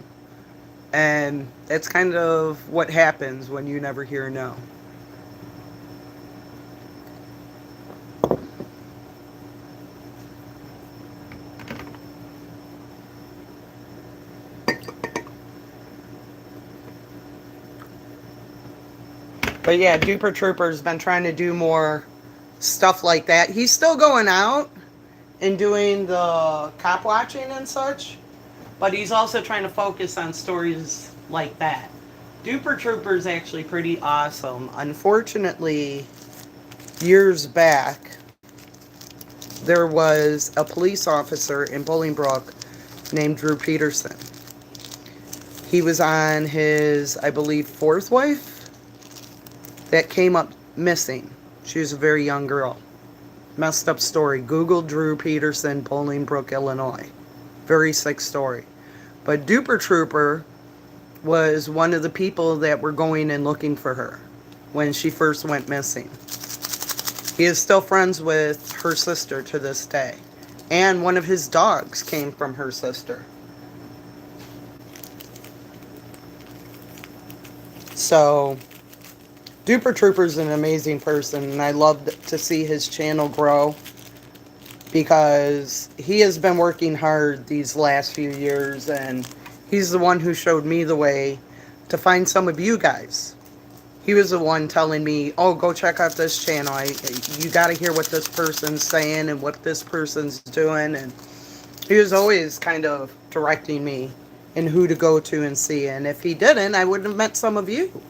And that's kind of what happens when you never hear no. But yeah, Duper Trooper's been trying to do more stuff like that. He's still going out and doing the cop watching and such, but he's also trying to focus on stories like that. Duper Trooper's actually pretty awesome. Unfortunately, years back, there was a police officer in Bolingbrook named Drew Peterson. He was on his, I believe, fourth wife that came up missing. She was a very young girl. Messed up story. Google Drew Peterson, Bolingbrook, Illinois. Very sick story. But Duper Trooper was one of the people that were going and looking for her when she first went missing. He is still friends with her sister to this day. And one of his dogs came from her sister. So, Duper Trooper's an amazing person, and I love to see his channel grow because he has been working hard these last few years, and he's the one who showed me the way to find some of you guys. He was the one telling me, oh, go check out this channel. You got to hear what this person's saying and what this person's doing. And he was always kind of directing me in who to go to and see. And if he didn't, I wouldn't have met some of you.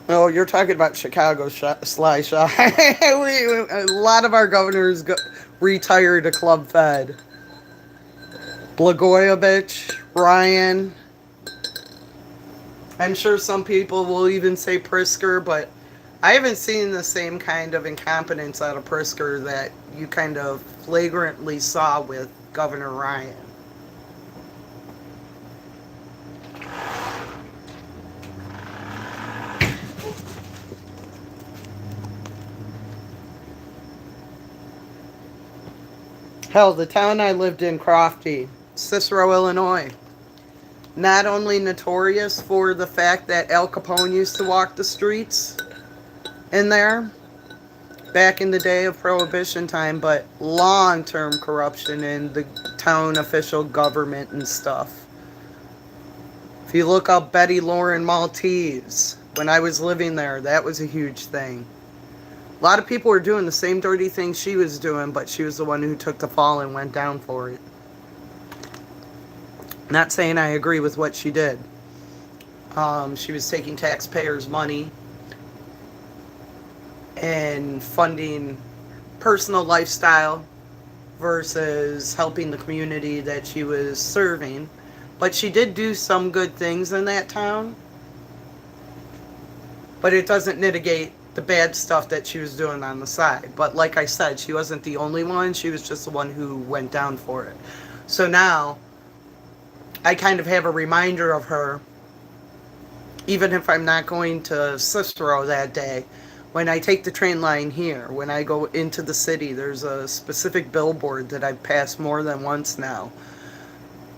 Oh, you're talking about Chicago Sly Shot. A lot of our governors retired to Club Fed. Blagojevich, Ryan. I'm sure some people will even say Prisker, but I haven't seen the same kind of incompetence out of Prisker that you kind of flagrantly saw with Governor Ryan. Hell, the town I lived in, Crofty, Cicero, Illinois, not only notorious for the fact that Al Capone used to walk the streets in there back in the day of Prohibition time, but long-term corruption in the town official government and stuff. If you look up Betty Lauren Maltese, when I was living there, that was a huge thing. A lot of people were doing the same dirty thing she was doing, but she was the one who took the fall and went down for it. Not saying I agree with what she did. She was taking taxpayers' money and funding personal lifestyle versus helping the community that she was serving. But she did do some good things in that town. But it doesn't mitigate the bad stuff that she was doing on the side. But like I said, she wasn't the only one. She was just the one who went down for it. So now I kind of have a reminder of her, even if I'm not going to Cicero that day. When I take the train line here, when I go into the city, there's a specific billboard that I've passed more than once now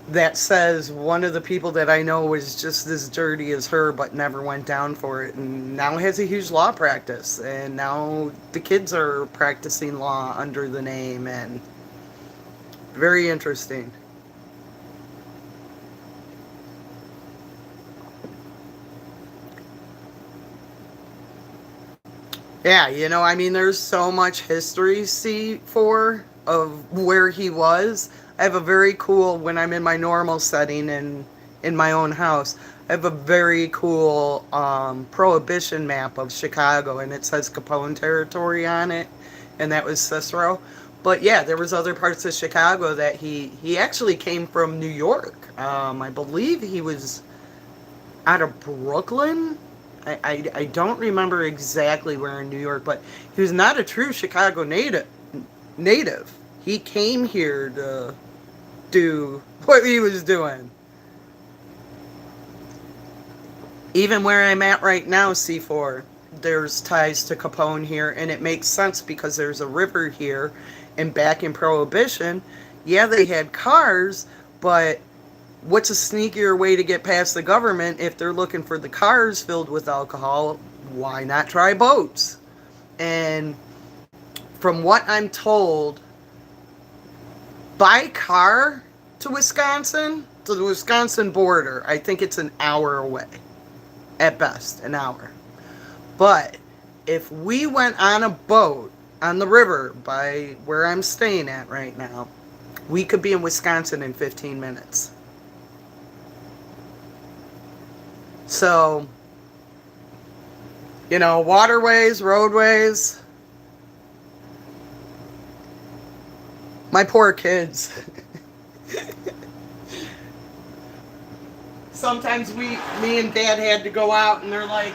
that says one of the people that I know was just as dirty as her but never went down for it, and now has a huge law practice, and now the kids are practicing law under the name, and very interesting. Yeah, I mean, there's so much history, C4, of where he was. I have a very cool, when I'm in my normal setting and in my own house, I have a very cool prohibition map of Chicago, and it says Capone territory on it, and that was Cicero. But yeah, there was other parts of Chicago that he actually came from New York. I believe he was out of Brooklyn. I don't remember exactly where in New York, but he was not a true Chicago native. He came here to do what he was doing. Even where I'm at right now, C4, there's ties to Capone here, and it makes sense because there's a river here, and back in Prohibition, yeah, they had cars, but what's a sneakier way to get past the government if they're looking for the cars filled with alcohol? Why not try boats? And from what I'm told, by car to Wisconsin, to the Wisconsin border, I think it's an hour away. At best, an hour. But if we went on a boat on the river by where I'm staying at right now, we could be in Wisconsin in 15 minutes. So, waterways, roadways. My poor kids. Sometimes me and Dad had to go out, and they're like,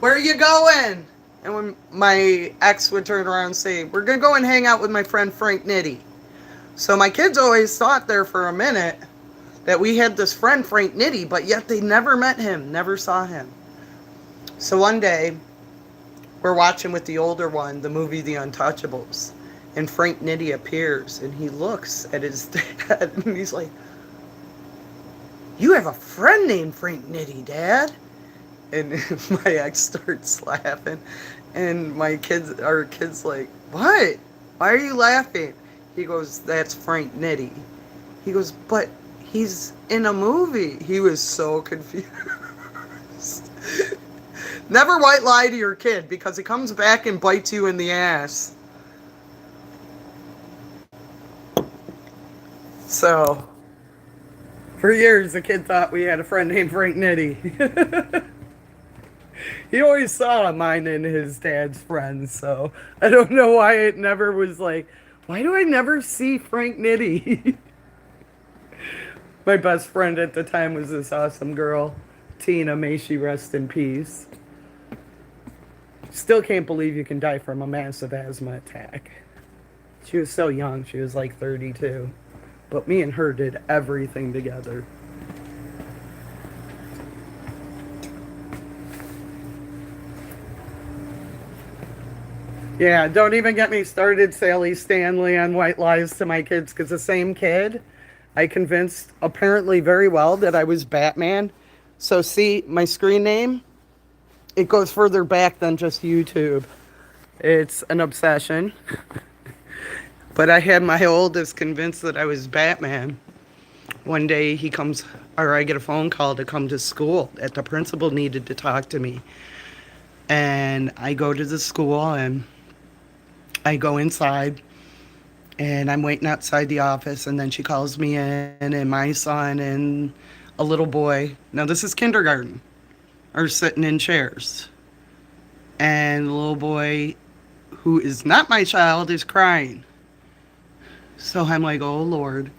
"Where are you going?" And when my ex would turn around and say, "We're going to go and hang out with my friend Frank Nitti." So my kids always thought there for a minute that we had this friend Frank Nitti, but yet they never met him, never saw him. So one day, we're watching with the older one the movie The Untouchables, and Frank Nitti appears, and he looks at his dad, and he's like, "You have a friend named Frank Nitti, Dad?" And my ex starts laughing, and our kids like, "What? Why are you laughing?" He goes, "That's Frank Nitti." He goes, "But he's in a movie." He was so confused. Never white lie to your kid, because it comes back and bites you in the ass. So, for years, the kid thought we had a friend named Frank Nitti. He always saw mine and his dad's friends, so I don't know why it never was like, why do I never see Frank Nitti? My best friend at the time was this awesome girl, Tina, may she rest in peace. Still can't believe you can die from a massive asthma attack. She was so young, she was like 32. But me and her did everything together. Yeah, don't even get me started, Sally Stanley, on white lies to my kids, because the same kid I convinced apparently very well that I was Batman. So see, my screen name, it goes further back than just YouTube. It's an obsession. But I had my oldest convinced that I was Batman. One day I get a phone call to come to school, that the principal needed to talk to me. And I go to the school, and I go inside, And I'm waiting outside the office, and then she calls me in, and my son and a little boy, now this is kindergarten, are sitting in chairs. And the little boy, who is not my child, is crying. So I'm like, oh Lord.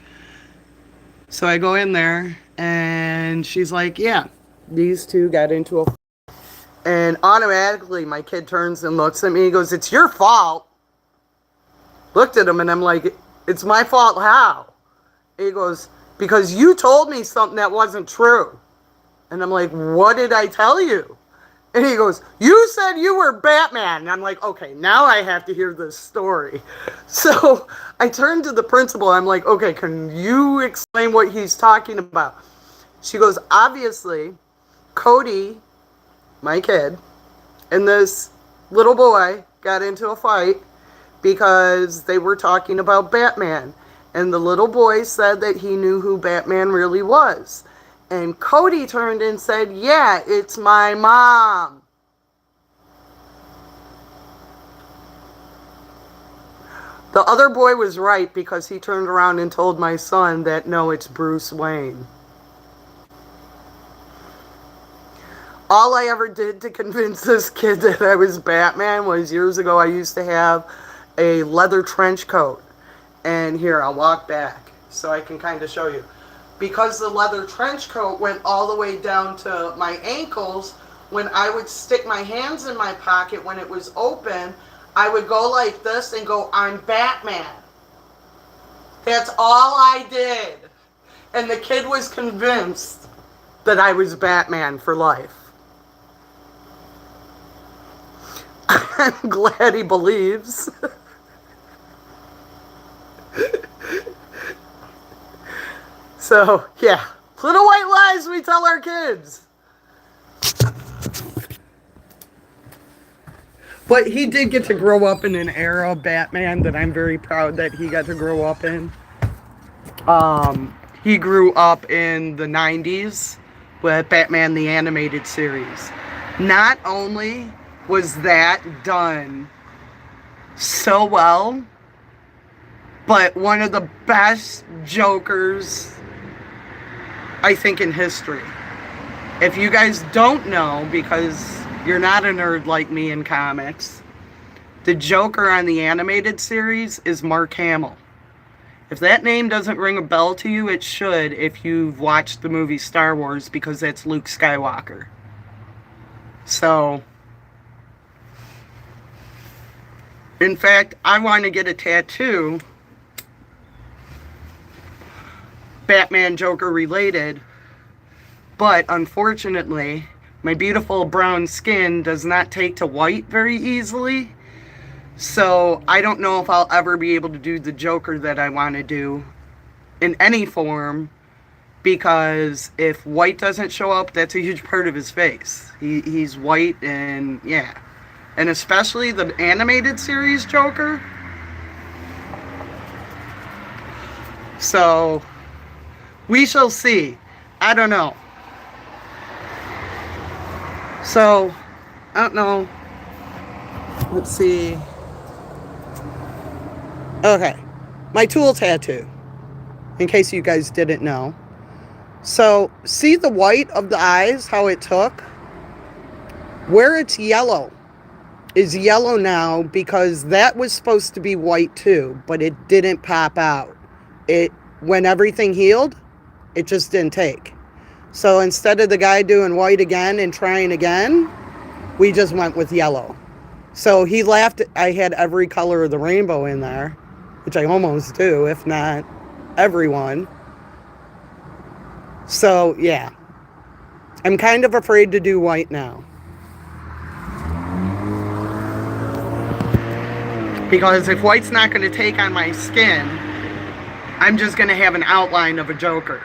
So I go in there, and she's like, yeah, these two got into a. And automatically, my kid turns and looks at me. He goes, it's your fault. Looked at him, and I'm like, it's my fault how? He goes, because you told me something that wasn't true. And I'm like, what did I tell you? And he goes, you said you were Batman. And I'm like, okay, now I have to hear this story. So I turned to the principal. I'm like, okay, can you explain what he's talking about? She goes, obviously, Cody, my kid, and this little boy got into a fight because they were talking about Batman. And the little boy said that he knew who Batman really was. And Cody turned and said, yeah, it's my mom. The other boy was right because he turned around and told my son that, no, it's Bruce Wayne. All I ever did to convince this kid that I was Batman was years ago I used to have a leather trench coat. And here, I'll walk back so I can kind of show you. Because the leather trench coat went all the way down to my ankles, when I would stick my hands in my pocket when it was open, I would go like this and go, I'm Batman. That's all I did. And the kid was convinced that I was Batman for life. I'm glad he believes. So, yeah, little white lies we tell our kids. But he did get to grow up in an era of Batman that I'm very proud that he got to grow up in. He grew up in the 90s with Batman the Animated Series. Not only was that done so well, but one of the best Jokers, I think, in history. If you guys don't know, because you're not a nerd like me in comics, the Joker on the animated series is Mark Hamill. If that name doesn't ring a bell to you, it should if you've watched the movie Star Wars, because that's Luke Skywalker. So, in fact, I want to get a tattoo, Batman Joker related, but unfortunately, my beautiful brown skin does not take to white very easily. So I don't know if I'll ever be able to do the Joker that I want to do in any form, because if white doesn't show up, that's a huge part of his face. He's white, and yeah. And especially the animated series Joker. So we shall see. I don't know. So, I don't know. Let's see. Okay. My tool tattoo, in case you guys didn't know. So, see the white of the eyes, how it took? Where it's yellow is yellow now because that was supposed to be white too, but it didn't pop out. When everything healed, it just didn't take. So instead of the guy doing white again and trying again, we just went with yellow. So he laughed. I had every color of the rainbow in there, which I almost do, if not everyone. So, yeah. I'm kind of afraid to do white now. Because if white's not going to take on my skin, I'm just going to have an outline of a Joker.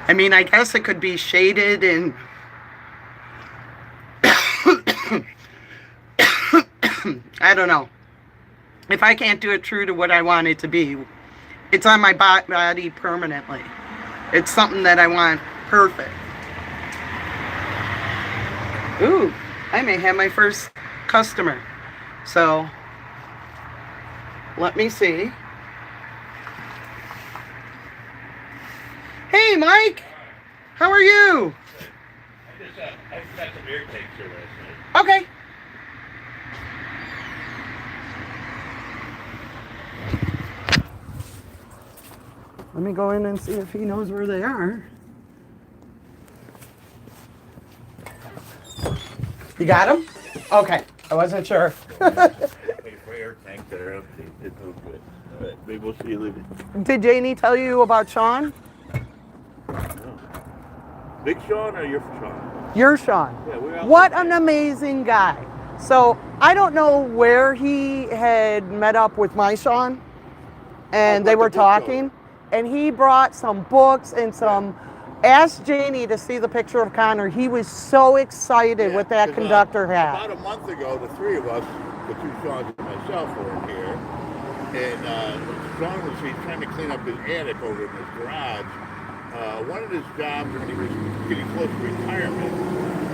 I mean, I guess it could be shaded and I don't know. If I can't do it true to what I want it to be, it's on my body permanently. It's something that I want perfect. Ooh, I may have my first customer. So, Let me see. Hey, Mike. How are you? I got some air tanks here last Okay. Let me go in and see if he knows where they are. You got them? Okay. I wasn't sure. night. Pay for air tanks that are empty. It's no good. All right, maybe we'll see you later. Did Janie tell you about Sean? No. Big Sean or your Sean? You're Sean. Yeah, we're out What there. an amazing guy. So I don't know where he had met up with my Sean, and they brought were the books talking, and he brought some books and some. Asked Janie to see the picture of Connor. He was so excited with that 'cause, conductor hat. About a month ago, the three of us, the two Seans and myself, were here, and Sean was trying to clean up his attic over in his garage. One of his jobs when he was getting close to retirement,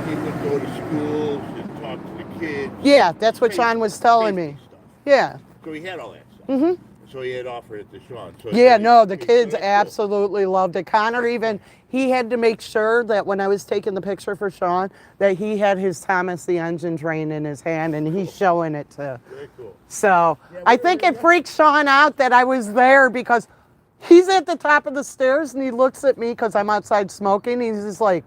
he would go to schools and talk to the kids. Yeah, that's what Sean was telling me. Stuff. Yeah. So he had all that stuff. Mhm. So he had offered it to Sean. So Yeah, no, the kids that's cool. absolutely loved it. Connor even, he had to make sure that when I was taking the picture for Sean, that he had his Thomas the Engine Train in his hand, and he's showing it to. Very cool. So I think it freaked Sean out that I was there because he's at the top of the stairs and he looks at me because I'm outside smoking. He's just like,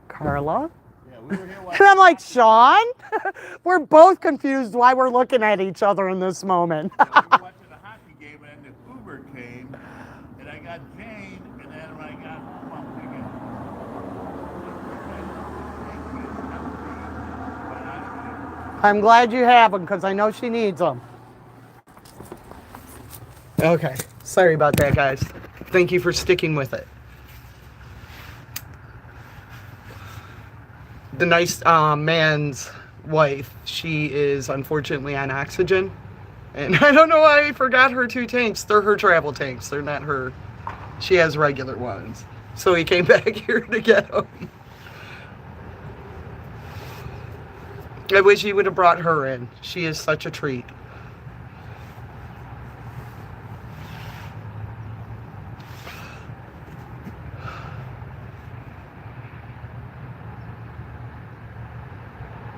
Carla? Yeah, we were here And I'm like, Sean? We're both confused why we're looking at each other in this moment. we were watching a hockey game, and then the Uber came, and I got Jane, and then when I got home, I'm thinking, I'm glad you have them because I know she needs them. Okay. Sorry about that, guys. Thank you for sticking with it. The nice man's wife, she is unfortunately on oxygen. And I don't know why I forgot her 2 tanks. They're her travel tanks. They're not her. She has regular ones. So he came back here to get them. I wish he would have brought her in. She is such a treat.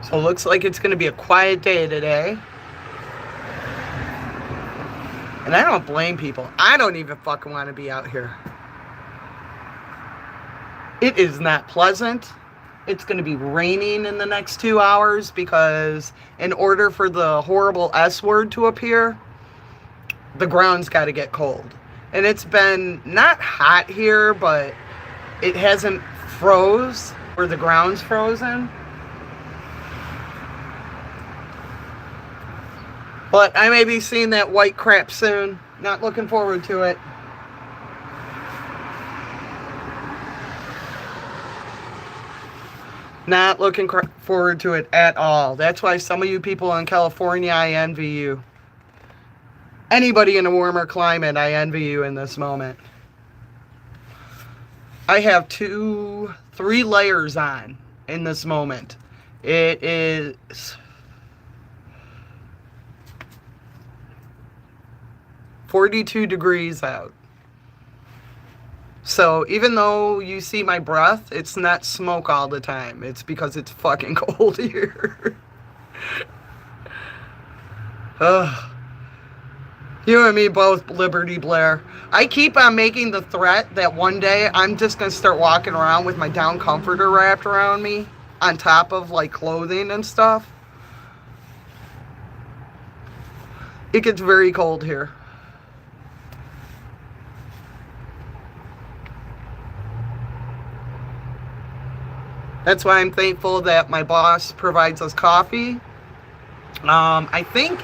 So it looks like it's going to be a quiet day today. And I don't blame people. I don't even fucking want to be out here. It is not pleasant. It's going to be raining in the next 2 hours because in order for the horrible S word to appear, the ground's got to get cold. And it's been not hot here, but it hasn't froze where the ground's frozen. But I may be seeing that white crap soon. Not looking forward to it. Not looking forward to it at all. That's why some of you people in California, I envy you. Anybody in a warmer climate, I envy you in this moment. I have 3 layers on in this moment. It is 42 degrees out. So even though you see my breath, it's not smoke all the time. It's because it's fucking cold here. Ugh. You and me both, Liberty Blair. I keep on making the threat that one day I'm just going to start walking around with my down comforter wrapped around me on top of like clothing and stuff. It gets very cold here. That's why I'm thankful that my boss provides us coffee. I think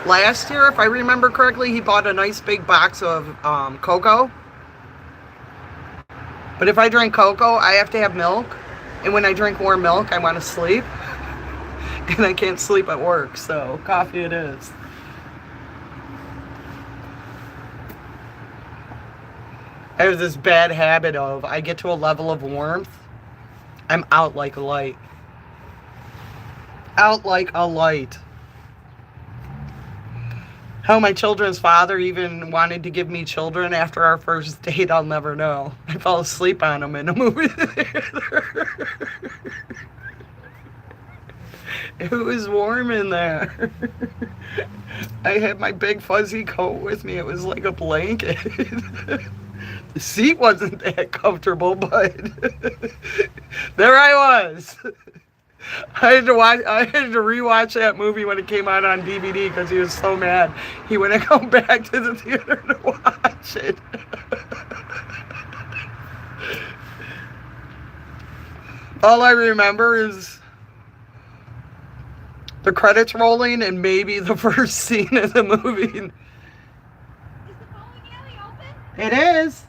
last year, if I remember correctly, he bought a nice big box of cocoa. But if I drink cocoa, I have to have milk. And when I drink warm milk, I want to sleep. And I can't sleep at work, so coffee it is. I have this bad habit of, I get to a level of warmth, I'm out like a light. Out like a light. How my children's father even wanted to give me children after our first date, I'll never know. I fell asleep on him in a movie theater. It was warm in there. I had my big fuzzy coat with me. It was like a blanket. The seat wasn't that comfortable, but there I was. I had to rewatch that movie when it came out on DVD because he was so mad. He wouldn't come back to the theater to watch it. All I remember is the credits rolling and maybe the first scene of the movie. Is the bowling alley open? It is,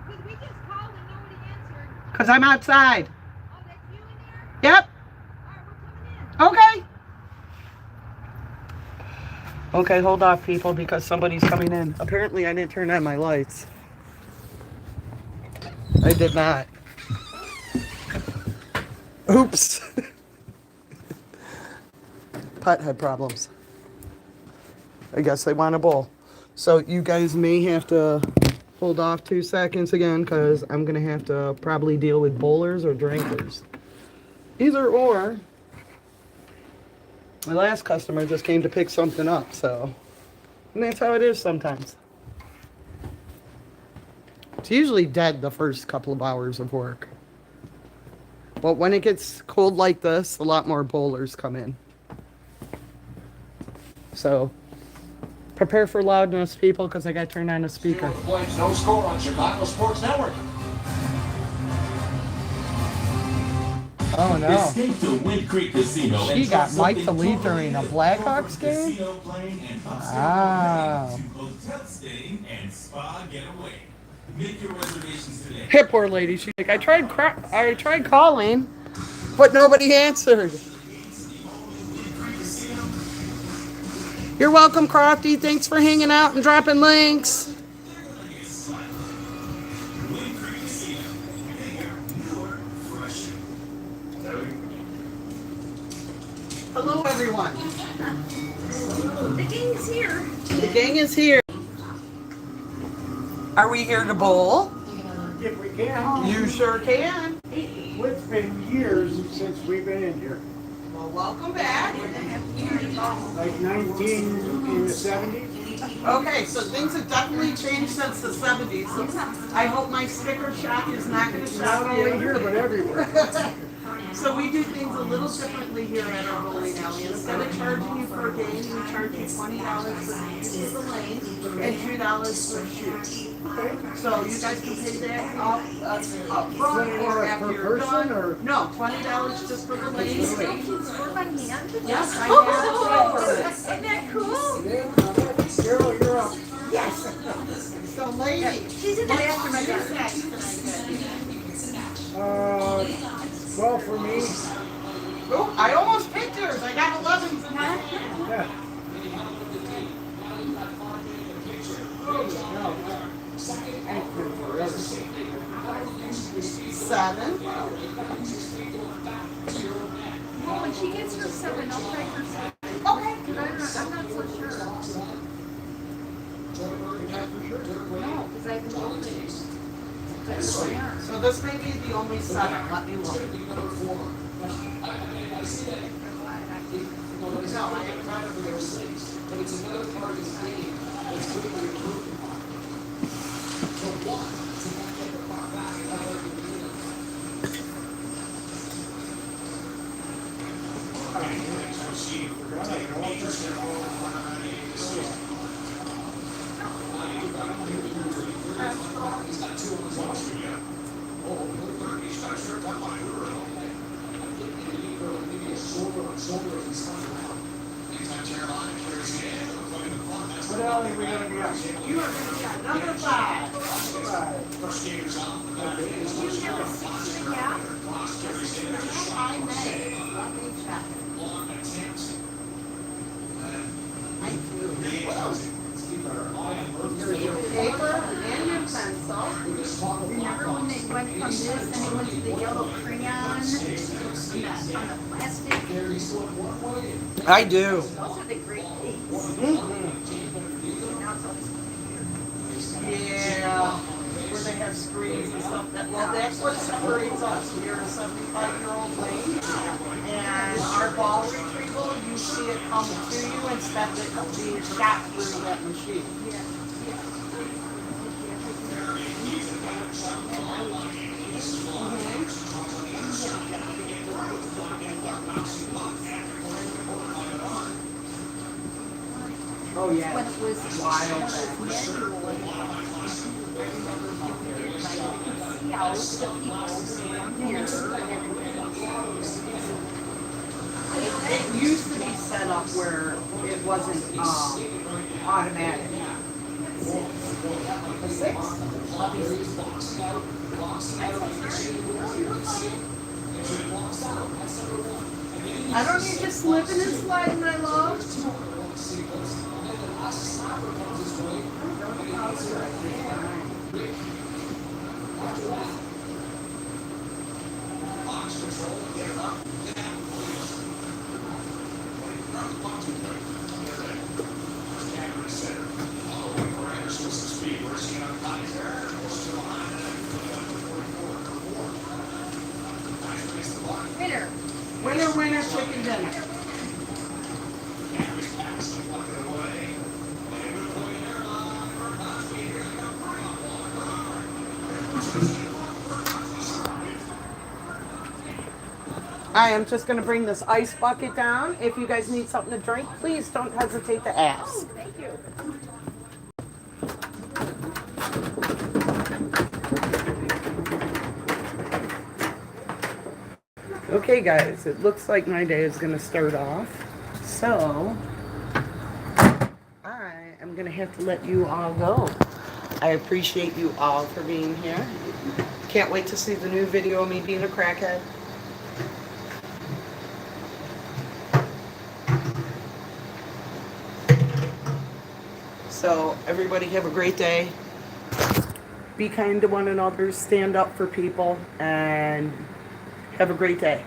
Because we just called and nobody answered. because I'm outside. Oh, that's you in there? Yep. All right, we're coming in. Okay. Okay, hold off, people, because somebody's coming in. Apparently, I didn't turn on my lights. I did not. Oops. Putt had problems. I guess they want a bowl. So you guys may have to hold off 2 seconds again, because I'm going to have to probably deal with bowlers or drinkers. Either or. My last customer just came to pick something up, so. And that's how it is sometimes. It's usually dead the first couple of hours of work. But when it gets cold like this, a lot more bowlers come in. So, prepare for loudness, people, because I got to turn on the speaker. 0 points, no score on Chicago Sports Network. Oh no. Escape to Wind Creek Casino. She got Mike the lead during a Blackhawks game? Wow. Hotel staying and spa getaway. Make your reservations today. Hey, poor lady. She's like, I tried calling, but nobody answered. You're welcome, Crofty. Thanks for hanging out and dropping links. Hello, everyone. The gang's here. The gang is here. Are we here to bowl? If we can. You sure can. It's been years since we've been in here. Well, welcome back. Like 19 in the 70s. Okay, so things have definitely changed since the 70s. So I hope my sticker shock is not going to Not shock only here, you. but everywhere. So we do things a little differently here at our bowling alley. Instead of charging you per game, we charge you $20 for the use of the lane and $2 for shoes. So you guys can pay that up front or after per you're person, done. or? No, $20 just for the lane. Still keep score by hand? Yes, I have. Isn't that cool? Yeah, now that's, you're up. Yes. So lady, She's in the bathroom again. Well, for me, oh, I almost picked yours. I got 11s in that. yeah. I've been forever. 7. Well, when she gets her 7, I'll try her 7. Okay. Because I'm not so sure. No, because I've been opening. So this may be the only 7. Let me look. What alley are we going to be on? You are going to be at number 5. I may. Let me check. I do. Here's your paper and your pencil. Remember when they went from this, and he went to the yellow crayon on the plastic. I do. Those are the great days. Now it's always Yeah, where they have screens and stuff. That's what separates us. We're a 75-year-old lady, and our ball retrieval, you see it come to you instead of being shot through that machine. Oh yeah, when it was wild. see out the people here. It used to be set up where it wasn't automatic. A 6? I don't need just slipping and sliding, my love. Winner. Winner, winner, chicken dinner. I am just going to bring this ice bucket down. If you guys need something to drink, please don't hesitate to ask. Thank you. Okay, guys, it looks like my day is going to start off. So, I am going to have to let you all go. I appreciate you all for being here. Can't wait to see the new video of me being a crackhead. So, everybody have a great day. Be kind to one another, stand up for people, and have a great day.